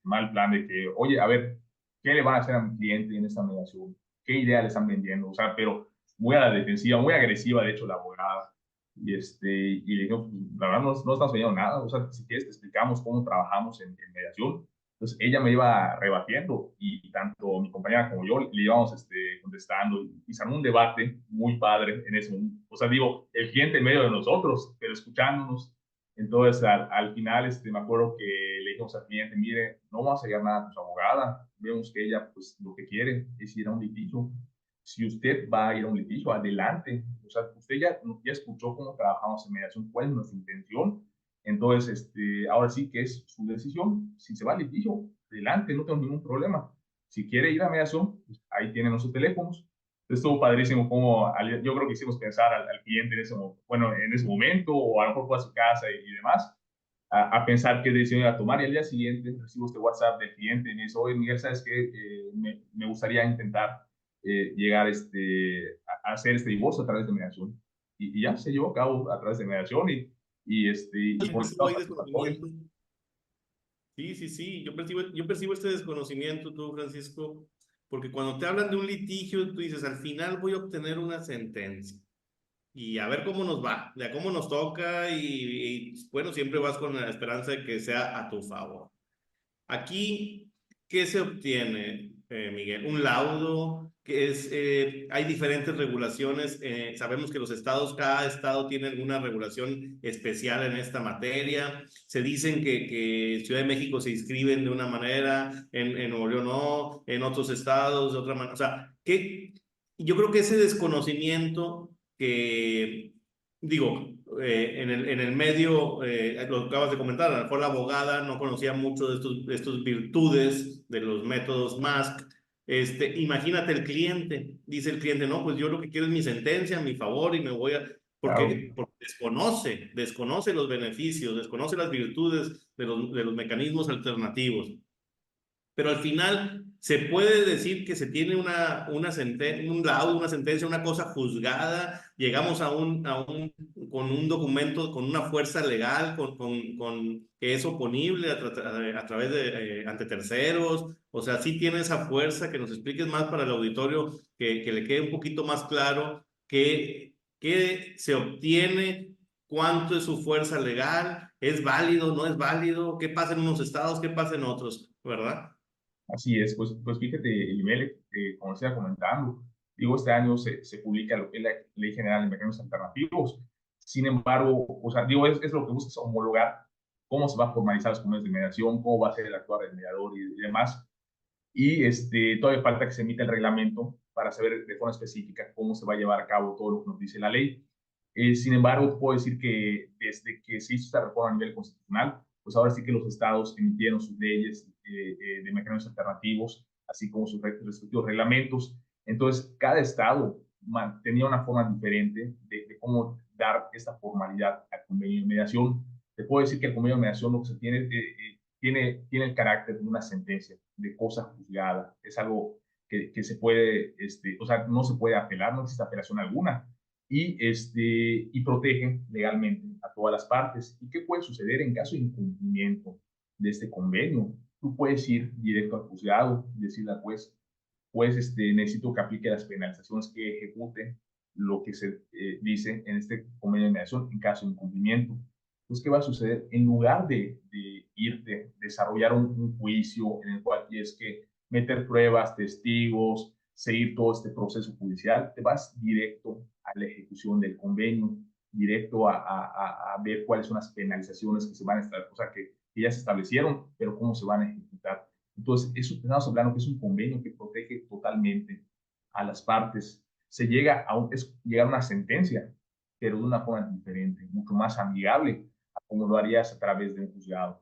mal plan de que, oye, a ver, ¿qué le van a hacer a mi cliente en esta mediación? ¿Qué idea le están vendiendo? O sea, pero muy a la defensiva, muy agresiva, de hecho, la abogada. Y le digo, la verdad, no estamos vendiendo nada. O sea, si quieres, te explicamos cómo trabajamos en mediación. Entonces, ella me iba rebatiendo y tanto mi compañera como yo le íbamos contestando y se armó un debate muy padre en eso. O sea, digo, el cliente en medio de nosotros, pero escuchándonos. Entonces, al final, me acuerdo que le dijimos al cliente, mire, no vamos a llegar nada con su abogada, vemos que ella, pues, lo que quiere es ir a un litigio. Si usted va a ir a un litigio, adelante. O sea, usted ya escuchó cómo trabajamos en mediación, cuál es nuestra intención. Entonces, ahora sí que es su decisión. Si se va al litigio, adelante, no tengo ningún problema. Si quiere ir a mediación, pues, ahí tienen nuestros teléfonos. Estuvo padrísimo como yo creo que hicimos pensar al cliente en ese momento, o a lo mejor fue a su casa y demás, a pensar qué decisión iba a tomar. Y al día siguiente recibo este WhatsApp del cliente y me dice, oye, Miguel, ¿sabes qué? Me gustaría intentar llegar a hacer este divorcio a través de mediación. Y ya se llevó a cabo a través de mediación y por Percibo ahí resultados satisfactorios. desconocimiento. Sí, sí, sí, yo percibo este desconocimiento, tú, Francisco, porque cuando te hablan de un litigio, tú dices, al final voy a obtener una sentencia y a ver cómo nos va, de a cómo nos toca bueno, siempre vas con la esperanza de que sea a tu favor. Aquí, ¿qué se obtiene, Miguel? Un laudo, que es, hay diferentes regulaciones. Sabemos que cada estado tiene alguna regulación especial en esta materia. Se dicen que Ciudad de México se inscriben de una manera, en Nuevo León no, en otros estados de otra manera. O sea, que yo creo que ese desconocimiento que, digo, en el medio, lo acabas de comentar, a lo mejor la abogada no conocía mucho de estos virtudes de los métodos MASC. Imagínate el cliente, dice el cliente, no, pues yo lo que quiero es mi sentencia, mi favor y me voy a... Claro. Porque desconoce los beneficios, desconoce las virtudes de los mecanismos alternativos. Pero al final se puede decir que se tiene un laudo, una sentencia, una cosa juzgada, llegamos con un documento, con una fuerza legal, que es oponible a través de, ante terceros. O sea, sí tiene esa fuerza. Que nos expliques más para el auditorio, que le quede un poquito más claro qué se obtiene, cuánto es su fuerza legal, es válido, no es válido, qué pasa en unos estados, qué pasa en otros, ¿verdad? Así es, pues fíjate, Ilimele, como estaba comentando, digo, este año se publica lo que es la Ley General de Mecanismos Alternativos. Sin embargo, o sea, digo, es lo que busca es homologar cómo se va a formalizar los convenios de mediación, cómo va a ser el actuar del mediador y demás. Y todavía falta que se emita el reglamento para saber de forma específica cómo se va a llevar a cabo todo lo que nos dice la ley. Sin embargo, puedo decir que desde que se hizo esta reforma a nivel constitucional, pues ahora sí que los estados emitieron sus leyes de mecanismos alternativos, así como sus respectivos reglamentos. Entonces, cada estado tenía una forma diferente de cómo dar esta formalidad al convenio de mediación. Te puedo decir que el convenio de mediación lo que se tiene el carácter de una sentencia, de cosa juzgada. Es algo que se puede, o sea, no se puede apelar, no existe apelación alguna. Y protege legalmente a todas las partes. ¿Y qué puede suceder en caso de incumplimiento de este convenio? Tú puedes ir directo al juzgado y decirle al juez, pues necesito que aplique las penalizaciones, que ejecute lo que se dice en este convenio de mediación en caso de incumplimiento. Entonces, ¿qué va a suceder? En lugar de irte, desarrollar un juicio en el cual tienes que meter pruebas, testigos, seguir todo este proceso judicial, te vas directo a la ejecución del convenio, directo a ver cuáles son las penalizaciones que se van a estar, o sea, que ya se establecieron, pero cómo se van a ejecutar. Entonces, eso estamos hablando que es un convenio que protege totalmente a las partes. Es llegar a una sentencia, pero de una forma diferente, mucho más amigable, a como lo harías a través de un juzgado.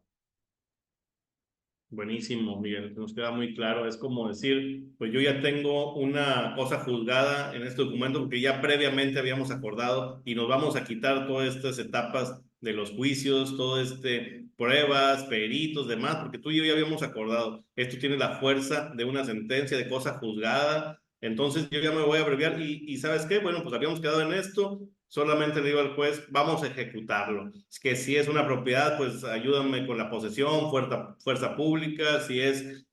Buenísimo, Miguel, nos queda muy claro. Es como decir, pues yo ya tengo una cosa juzgada en este documento porque ya previamente habíamos acordado y nos vamos a quitar todas estas etapas de los juicios, todo pruebas, peritos, demás, porque tú y yo ya habíamos acordado. Esto tiene la fuerza de una sentencia de cosa juzgada. Entonces yo ya me voy a abreviar y ¿sabes qué? Bueno, pues habíamos quedado en esto. Solamente le digo al juez, vamos a ejecutarlo. Es que si es una propiedad, pues ayúdame con la posesión, fuerza pública, si es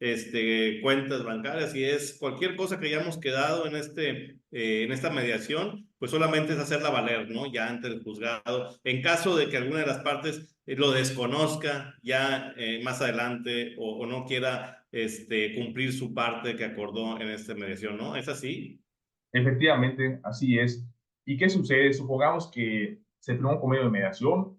cuentas bancarias, si es cualquier cosa que hayamos quedado en esta mediación, pues solamente es hacerla valer, ¿no? Ya ante el juzgado. En caso de que alguna de las partes lo desconozca ya más adelante o no quiera cumplir su parte que acordó en esta mediación, ¿no? ¿Es así? Efectivamente, así es. ¿Y qué sucede? Supongamos que se firmó un convenio de mediación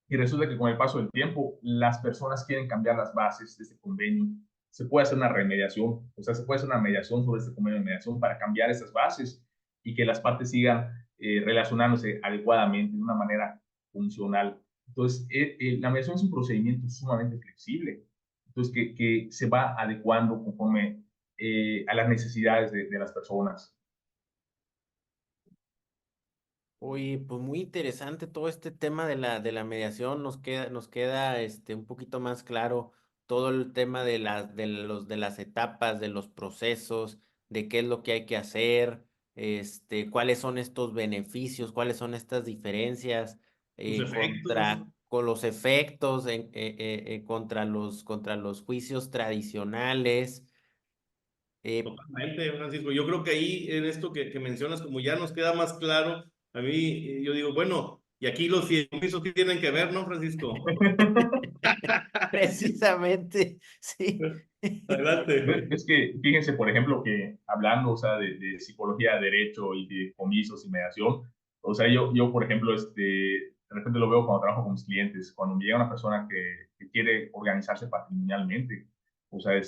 y resulta que con el paso del tiempo las personas quieren cambiar las bases de este convenio. Se puede hacer una remediación, o sea, se puede hacer una mediación sobre este convenio de mediación para cambiar esas bases y que las partes sigan relacionándose adecuadamente de una manera funcional. Entonces, la mediación es un procedimiento sumamente flexible, entonces que se va adecuando conforme a las necesidades de las personas. Oye, pues muy interesante todo este tema de la mediación. Nos queda un poquito más claro todo el tema de las etapas, de los procesos, de qué es lo que hay que hacer, cuáles son estos beneficios, cuáles son estas diferencias Sus efectos. con los efectos contra los juicios tradicionales. Eh, Totalmente, Francisco. Yo creo que ahí en esto que mencionas, como ya nos queda más claro, a mí yo digo, bueno, y aquí los fideicomisos que tienen que ver, ¿no, Francisco? Precisamente, sí. Adelante. Es que fíjense, por ejemplo, que hablando, o sea, de psicología, derecho y de comisos y mediación, o sea, yo por ejemplo, de repente lo veo cuando trabajo con mis clientes, cuando me llega una persona que quiere organizarse patrimonialmente, o sea,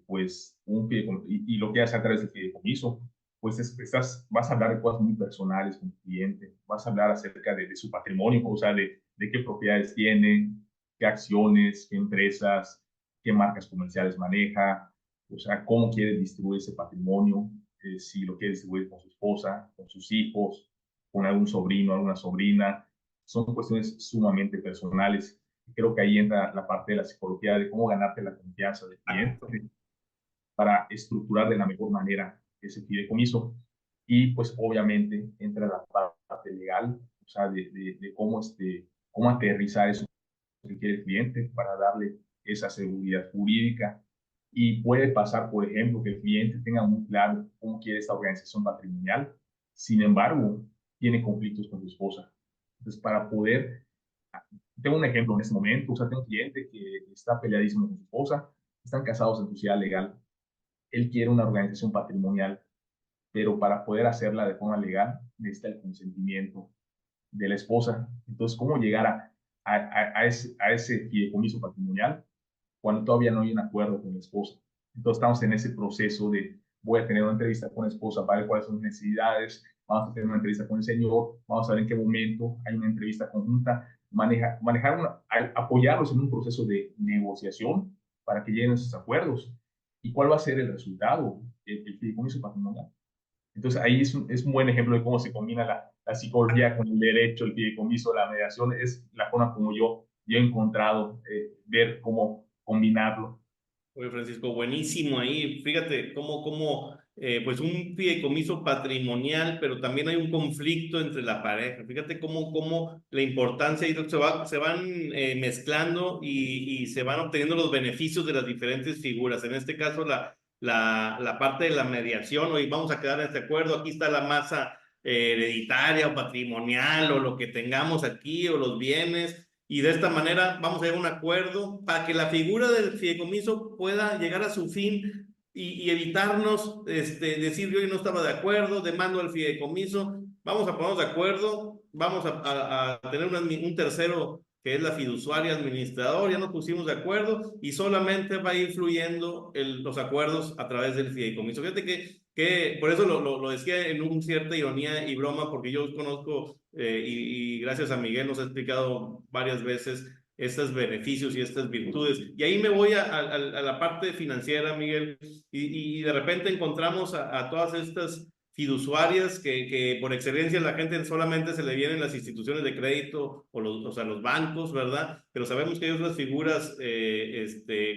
pues, y lo quiere hacer a través del fideicomiso, pues vas a hablar de cosas muy personales con el cliente, vas a hablar acerca de su patrimonio, o sea, de qué propiedades tiene, qué acciones, qué empresas, qué marcas comerciales maneja, o sea, cómo quiere distribuir ese patrimonio, si lo quiere distribuir con su esposa, con sus hijos, con algún sobrino, alguna sobrina. Son cuestiones sumamente personales. Creo que ahí entra la parte de la psicología, de cómo ganarte la confianza del Exacto. cliente para estructurar de la mejor manera ese fideicomiso. Y pues obviamente entra la parte legal, o sea, de cómo aterrizar eso que quiere el cliente para darle esa seguridad jurídica. Y puede pasar, por ejemplo, que el cliente tenga muy claro cómo quiere esta organización patrimonial, sin embargo, tiene conflictos con su esposa. Entonces, para poder, tengo un ejemplo en este momento, o sea, tengo un cliente que está peleadísimo con su esposa, están casados en sociedad legal, él quiere una organización patrimonial, pero para poder hacerla de forma legal necesita el consentimiento de la esposa. Entonces, ¿cómo llegar a ese fideicomiso patrimonial cuando todavía no hay un acuerdo con la esposa? Entonces, estamos en ese proceso de voy a tener una entrevista con la esposa para ver cuáles son sus necesidades, vamos a tener una entrevista con el señor, vamos a ver en qué momento hay una entrevista conjunta, apoyarlos en un proceso de negociación para que lleguen a esos acuerdos. ¿Y cuál va a ser el resultado? El fideicomiso patrimonial. Entonces ahí es un buen ejemplo de cómo se combina la psicología con el derecho, el fideicomiso, la mediación. Es la forma como yo he encontrado ver cómo combinarlo. Oye, Francisco, buenísimo ahí. Fíjate pues un fideicomiso patrimonial, pero también hay un conflicto entre la pareja. Fíjate cómo la importancia y se van mezclando y se van obteniendo los beneficios de las diferentes figuras. En este caso, la parte de la mediación, hoy vamos a quedar en este acuerdo, aquí está la masa hereditaria o patrimonial o lo que tengamos aquí o los bienes y de esta manera vamos a llegar a un acuerdo para que la figura del fideicomiso pueda llegar a su fin y evitarnos decir yo no estaba de acuerdo, demando al fideicomiso, vamos a ponernos de acuerdo, vamos a tener un tercero que es la fiduciaria administrador, ya nos pusimos de acuerdo y solamente va a ir fluyendo los acuerdos a través del fideicomiso. Fíjate que por eso lo decía en una cierta ironía y broma, porque yo conozco y gracias a Miguel nos ha explicado varias veces estos beneficios y estas virtudes. Y ahí me voy a la parte financiera, Miguel, y de repente encontramos a todas estas fiduciarias que por excelencia la gente solamente se le vienen las instituciones de crédito o sea, los bancos, ¿verdad? Pero sabemos que hay otras figuras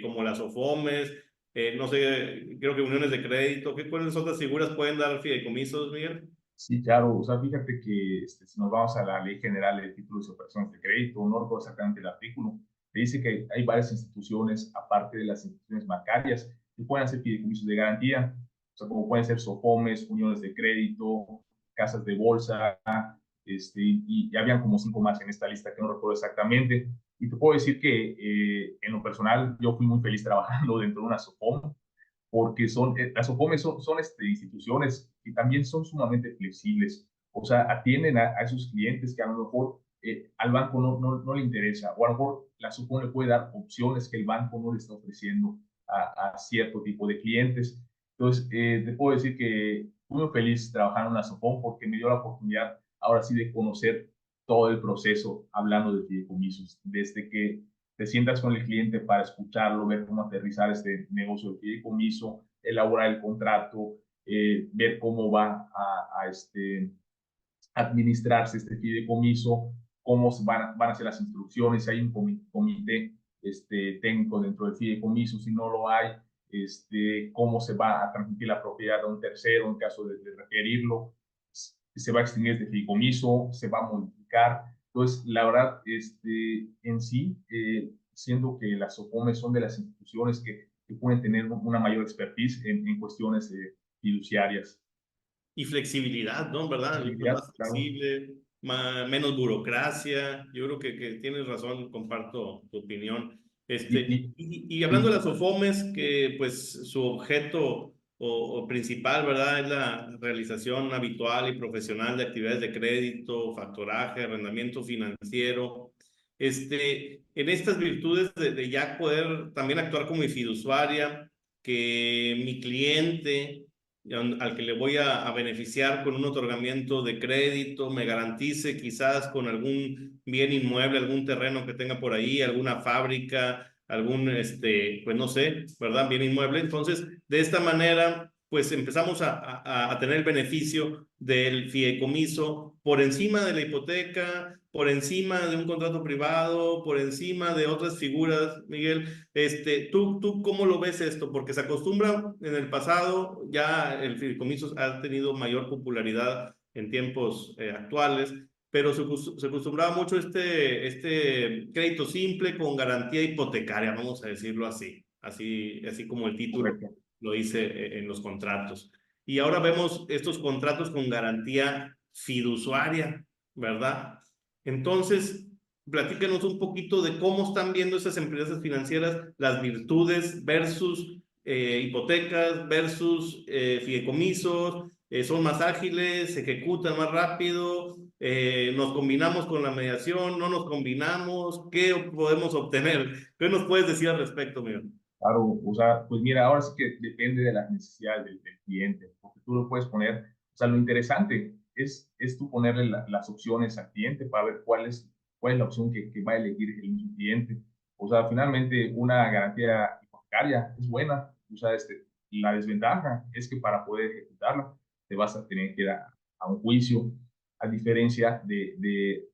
como las OFOMES, no sé, creo que uniones de crédito. ¿Cuáles otras figuras pueden dar fideicomisos, Miguel? Sí, claro. O sea, fíjate que si nos vamos a la Ley General de Títulos y Operaciones de Crédito, no recuerdo exactamente el artículo, te dice que hay varias instituciones, aparte de las instituciones bancarias, que pueden hacer fideicomisos de garantía. O sea, como pueden ser SOFOMES, uniones de crédito, casas de bolsa, y habían como 5 más en esta lista que no recuerdo exactamente. Y te puedo decir que en lo personal yo fui muy feliz trabajando dentro de una SOFOM, porque las OFOMES son instituciones que también son sumamente flexibles, o sea, atienden a esos clientes que a lo mejor al banco no le interesa, o a lo mejor la SOFOM le puede dar opciones que el banco no le está ofreciendo a cierto tipo de clientes. Entonces, te puedo decir que fui muy feliz trabajar en una SOFOM porque me dio la oportunidad ahora sí de conocer todo el proceso hablando de fideicomisos, desde que te sientas con el cliente para escucharlo, ver cómo aterrizar este negocio de fideicomiso, elaborar el contrato, ver cómo va administrarse este fideicomiso, cómo van a ser las instrucciones, si hay un comité técnico dentro del fideicomiso, si no lo hay, cómo se va a transmitir la propiedad a un tercero en caso de requerirlo, se va a extinguir este fideicomiso, se va a modificar. Entonces, la verdad, en sí, siendo que las SOFOMES son de las instituciones que pueden tener una mayor expertise en cuestiones fiduciarias. Y flexibilidad, ¿no? ¿Verdad? Flexibilidad, Más claro. flexible, menos burocracia. Yo creo que tienes razón, comparto tu opinión. Y hablando de las OFOMES, que pues su objeto o principal, ¿verdad? Es la realización habitual y profesional de actividades de crédito, factoraje, arrendamiento financiero. En estas virtudes de ya poder también actuar como mi fiduciaria, que mi cliente al que le voy a beneficiar con un otorgamiento de crédito, me garantice quizás con algún bien inmueble, algún terreno que tenga por ahí, alguna fábrica, algún, pues no sé, ¿verdad? Bien inmueble. Entonces, de esta manera, pues empezamos a tener el beneficio del fideicomiso por encima de la hipoteca, por encima de un contrato privado, por encima de otras figuras, Miguel. ¿Tú cómo lo ves esto? Porque se acostumbra en el pasado, ya el fideicomiso ha tenido mayor popularidad en tiempos actuales, pero se acostumbraba mucho este crédito simple con garantía hipotecaria, vamos a decirlo así como el título Correcto. lo dice en los contratos. Y ahora vemos estos contratos con garantía fiduciaria, ¿verdad? Entonces, platícanos un poquito de cómo están viendo esas empresas financieras las virtudes versus hipotecas versus fideicomisos, son más ágiles, se ejecutan más rápido, nos combinamos con la mediación, no nos combinamos, ¿qué podemos obtener? ¿Qué nos puedes decir al respecto, Miguel? Claro, o sea, pues mira, ahora sí que depende de las necesidades del cliente, porque tú lo puedes poner, o sea, lo interesante es tú ponerle las opciones al cliente para ver cuál es la opción que va a elegir el mismo cliente. O sea, finalmente una garantía hipotecaria es buena, o sea, la desventaja es que para poder ejecutarla te vas a tener que ir a un juicio, a diferencia de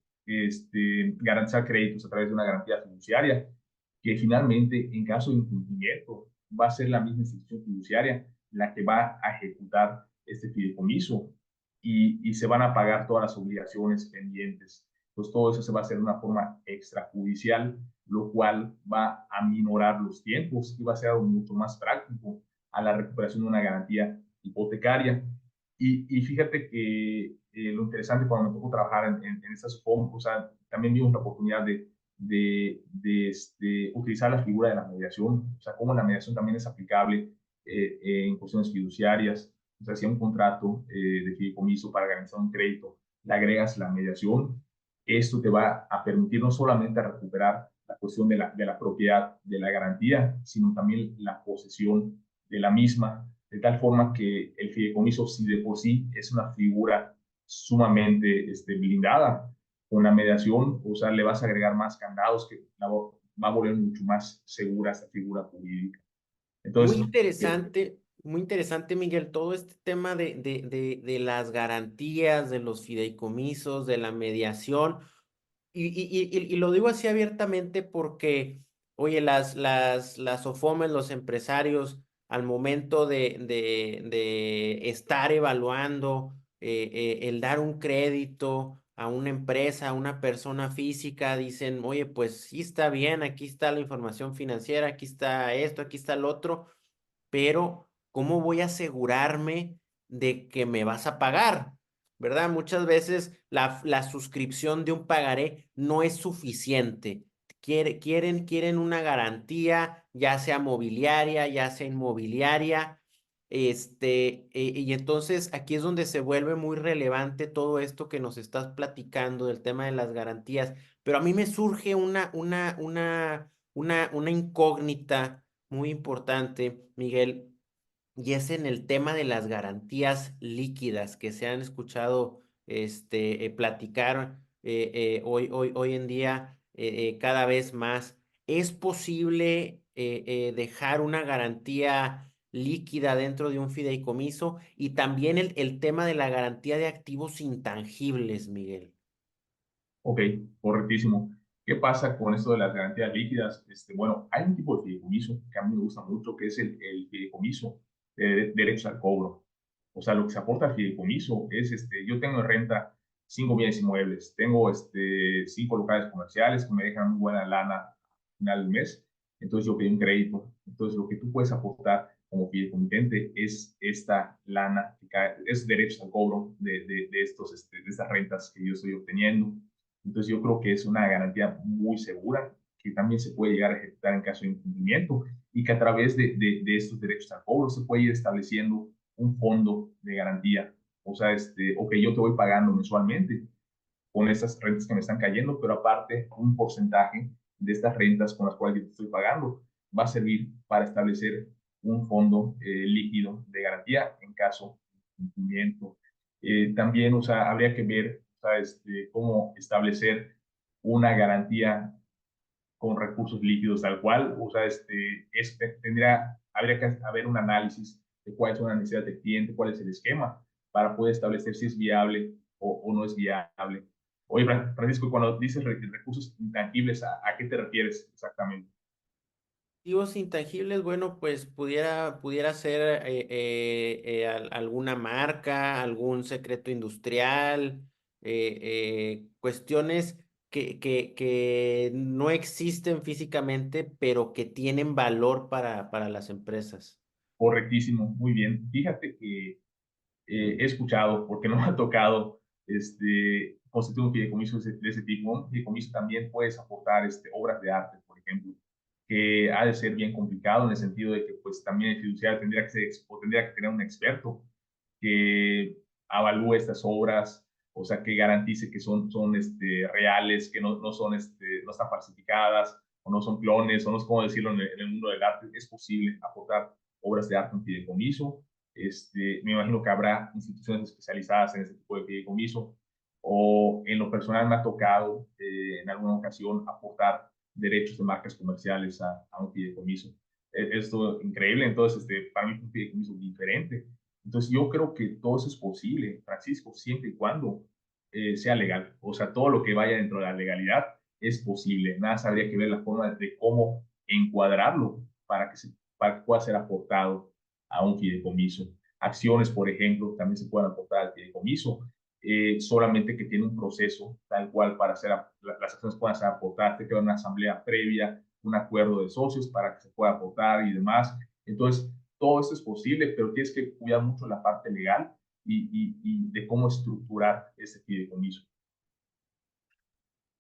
garantizar créditos a través de una garantía fiduciaria que finalmente, en caso de incumplimiento, va a ser la misma institución fiduciaria la que va a ejecutar este fideicomiso y se van a pagar todas las obligaciones pendientes. Pues todo eso se va a hacer de una forma extrajudicial, lo cual va a minorar los tiempos y va a ser algo mucho más práctico a la recuperación de una garantía hipotecaria. Y fíjate que lo interesante cuando me tocó trabajar en estas formas, o sea, también vimos la oportunidad de utilizar la figura de la mediación, o sea, cómo la mediación también es aplicable en cuestiones fiduciarias, o sea, si a un contrato de fideicomiso para garantizar un crédito le agregas la mediación, esto te va a permitir no solamente recuperar la cuestión de la propiedad de la garantía, sino también la posesión de la misma, de tal forma que el fideicomiso, si de por sí es una figura sumamente blindada, con la mediación, o sea, le vas a agregar más candados que va a volver mucho más segura esta figura jurídica. Entonces, Muy interesante, Miguel, todo este tema de las garantías, de los fideicomisos, de la mediación. Y lo digo así abiertamente porque, oye, las OFOMES, los empresarios, al momento de estar evaluando el dar un crédito a una empresa, a una persona física, dicen, oye, pues sí está bien, aquí está la información financiera, aquí está esto, aquí está lo otro, pero ¿cómo voy a asegurarme de que me vas a pagar? ¿Verdad? Muchas veces la suscripción de un pagaré no es suficiente. Quieren una garantía, ya sea mobiliaria, ya sea inmobiliaria. Y entonces aquí es donde se vuelve muy relevante todo esto que nos estás platicando del tema de las garantías. Pero a mí me surge una incógnita muy importante, Miguel, y es en el tema de las garantías líquidas que se han escuchado platicar hoy en día cada vez más. ¿Es posible dejar una garantía líquida dentro de un fideicomiso? Y también el tema de la garantía de activos intangibles, Miguel. ok, correctísimo. ¿Qué pasa con esto de las garantías líquidas? Bueno, hay un tipo de fideicomiso que a mí me gusta mucho, que es el fideicomiso de derechos al cobro. O sea, lo que se aporta al fideicomiso es, yo tengo en renta 5 bienes inmuebles, tengo 5 locales comerciales que me dejan muy buena lana al final del mes, entonces yo pedí un crédito. Entonces, lo que tú puedes aportar como fideicomitente es esta lana, es derechos al cobro de estas rentas que yo estoy obteniendo. Entonces yo creo que es una garantía muy segura que también se puede llegar a ejecutar en caso de incumplimiento y que a través de estos derechos al cobro se puede ir estableciendo un fondo de garantía. O sea, ok, yo te voy pagando mensualmente con estas rentas que me están cayendo, pero aparte un porcentaje de estas rentas con las cuales yo te estoy pagando va a servir para establecer un fondo líquido de garantía en caso de incumplimiento. También, o sea, habría que ver, o sea, cómo establecer una garantía con recursos líquidos tal cual, o sea, habría que haber un análisis de cuáles son las necesidades del cliente, cuál es el esquema, para poder establecer si es viable o no es viable. Oye, Francisco, cuando dices recursos intangibles, ¿a qué te refieres exactamente? Activos intangibles, bueno, pues pudiera ser alguna marca, algún secreto industrial, cuestiones que no existen físicamente, pero que tienen valor para las empresas. Correctísimo, muy bien. Fíjate que he escuchado, porque no me ha tocado, constituir un fideicomiso de ese tipo. Un fideicomiso también puedes aportar obras de arte, por ejemplo, que ha de ser bien complicado en el sentido de que pues también el fiduciario tendría que tener un experto que avalúe estas obras, o sea, que garantice que son reales, que no son, no están falsificadas, o no son clones, o no sé cómo decirlo en el mundo del arte. Es posible aportar obras de arte en fideicomiso. Me imagino que habrá instituciones especializadas en este tipo de fideicomiso, o en lo personal me ha tocado en alguna ocasión aportar derechos de marcas comerciales a un fideicomiso. Esto es increíble, entonces para mí es un fideicomiso diferente. Entonces yo creo que todo eso es posible, Francisco, siempre y cuando sea legal. O sea, todo lo que vaya dentro de la legalidad es posible. Nada, más habría que ver la forma de cómo encuadrarlo para que pueda ser aportado a un fideicomiso. Acciones, por ejemplo, también se pueden aportar al fideicomiso, solamente que tiene un proceso tal cual para las acciones puedan ser aportadas, te queda una asamblea previa, un acuerdo de socios para que se pueda aportar y demás. Entonces, todo esto es posible, pero tienes que cuidar mucho la parte legal y de cómo estructurar ese fideicomiso.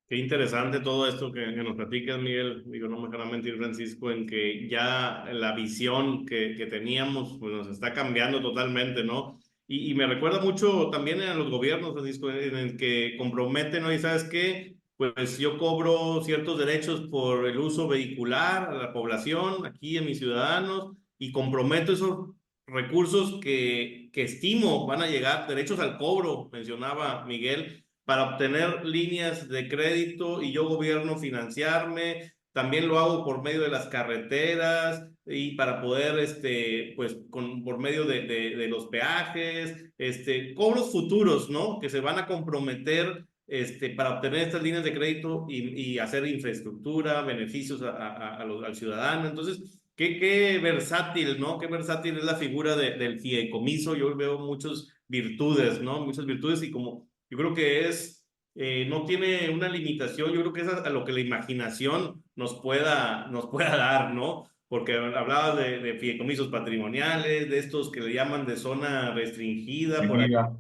Qué interesante todo esto que nos platicas, Miguel. Digo, no me dejará mentir, Francisco, en que ya la visión que teníamos pues nos está cambiando totalmente, ¿no? Y me recuerda mucho también a los gobiernos, Francisco, en el que comprometen, ¿no? Y sabes qué, pues yo cobro ciertos derechos por el uso vehicular a la población, aquí a mis ciudadanos, y comprometo esos recursos que estimo van a llegar, derechos al cobro, mencionaba Miguel, para obtener líneas de crédito y yo gobierno financiarme. También lo hago por medio de las carreteras y para poder, pues, por medio de los peajes, cobros futuros, ¿no? Que se van a comprometer, para obtener estas líneas de crédito y hacer infraestructura, beneficios al ciudadano. Entonces, qué versátil, ¿no? Qué versátil es la figura del fideicomiso. Yo veo muchas virtudes, ¿no? Muchas virtudes y como yo creo que no tiene una limitación, yo creo que es a lo que la imaginación nos pueda dar, ¿no? Porque hablabas de fideicomisos patrimoniales, de estos que le llaman de zona restringida, por aquí, Tranquila.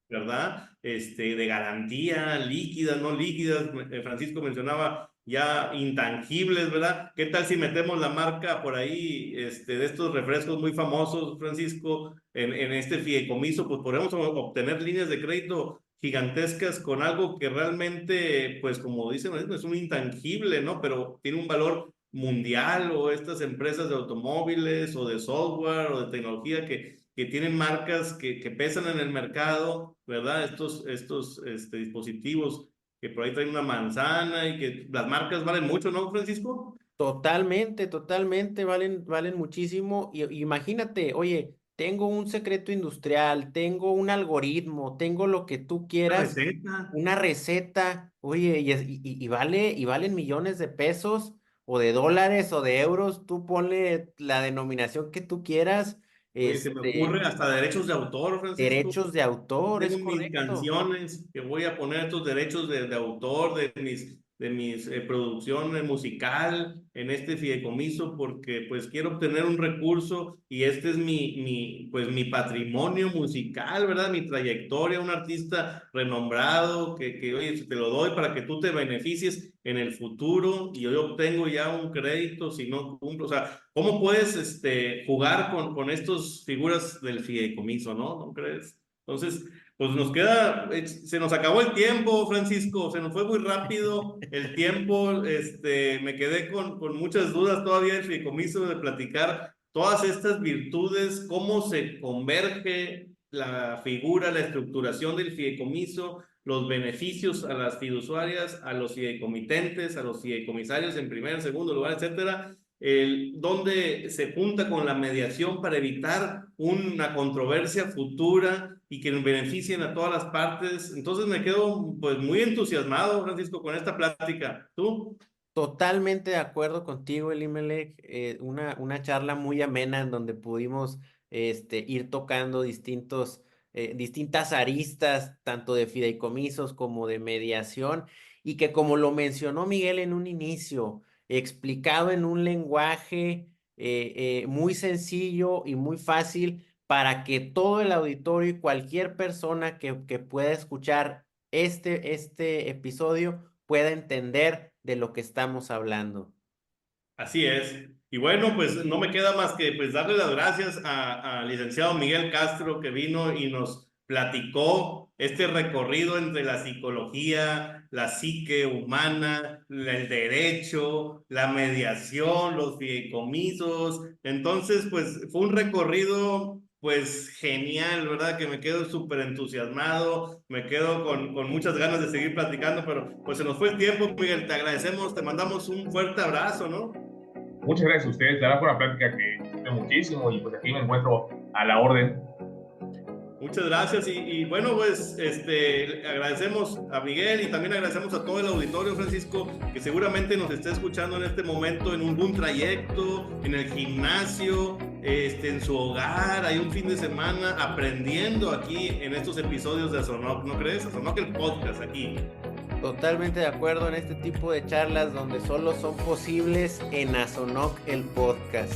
¿verdad? De garantía, líquidas, no líquidas. Francisco mencionaba ya intangibles, ¿verdad? ¿Qué tal si metemos la marca por ahí, de estos refrescos muy famosos, Francisco, en este fideicomiso? Pues podemos obtener líneas de crédito gigantescas con algo que realmente, pues como dicen, es un intangible, ¿no? Pero tiene un valor mundial, o estas empresas de automóviles o de software o de tecnología que tienen marcas que pesan en el mercado, ¿verdad? Estos dispositivos que por ahí traen una manzana y que las marcas valen mucho, ¿no, Francisco? Totalmente, totalmente, valen muchísimo. Y imagínate, oye, tengo un secreto industrial, tengo un algoritmo, tengo lo que tú Una quieras, receta. una receta, oye, y valen millones de pesos, o de dólares, o de euros, tú ponle la denominación que tú quieras, Oye, se me ocurre hasta derechos de autor, Francisco. derechos de autor, es Tengo mis correcto. canciones que voy a poner estos derechos de autor de mis producción musical en este fideicomiso, porque pues quiero obtener un recurso y este es pues mi patrimonio musical, ¿verdad? Mi trayectoria, un artista renombrado que oye, te lo doy para que tú te beneficies en el futuro y yo obtengo ya un crédito si no cumplo. O sea, ¿cómo puedes jugar con estas figuras del fideicomiso, no? ¿No crees? Entonces, pues se nos acabó el tiempo, Francisco, se nos fue muy rápido el tiempo, me quedé con muchas dudas todavía del fideicomiso, de platicar todas estas virtudes, cómo se converge la figura, la estructuración del fideicomiso, los beneficios a las fiduciarias, a los fideicomitentes, a los fideicomisarios en primer, segundo lugar, etcétera. Donde se junta con la mediación para evitar una controversia futura y que beneficien a todas las partes. Entonces me quedo pues muy entusiasmado, Francisco, con esta plática. ¿Tú? Totalmente de acuerdo contigo, Elimelech. Una charla muy amena en donde pudimos ir tocando distintas aristas, tanto de fideicomisos como de mediación, y que como lo mencionó Miguel en un inicio, explicado en un lenguaje muy sencillo y muy fácil para que todo el auditorio y cualquier persona que pueda escuchar este episodio pueda entender de lo que estamos hablando. Así es. Y bueno, pues no me queda más que pues darle las gracias al licenciado Miguel Castro, que vino y nos platicó este recorrido entre la psicología, la psique humana, el derecho, la mediación, los fideicomisos. Entonces, pues fue un recorrido pues genial, ¿verdad? Que me quedo súper entusiasmado, me quedo con muchas ganas de seguir platicando, pero pues se nos fue el tiempo, Miguel, te agradecemos, te mandamos un fuerte abrazo, ¿no? Muchas gracias a ustedes, la verdad fue una plática que disfruté muchísimo y pues aquí me encuentro a la orden. Muchas gracias y bueno, pues agradecemos a Miguel y también agradecemos a todo el auditorio, Francisco, que seguramente nos está escuchando en este momento en un trayecto, en el gimnasio, en su hogar, hay un fin de semana aprendiendo aquí en estos episodios de Asonoc, ¿no crees? Asonoc, el podcast aquí. Totalmente de acuerdo en este tipo de charlas donde solo son posibles en Asonoc, el podcast.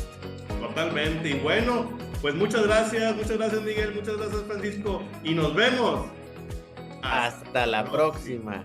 Totalmente. Y bueno, pues muchas gracias Miguel, muchas gracias Francisco y nos vemos. Hasta la próxima.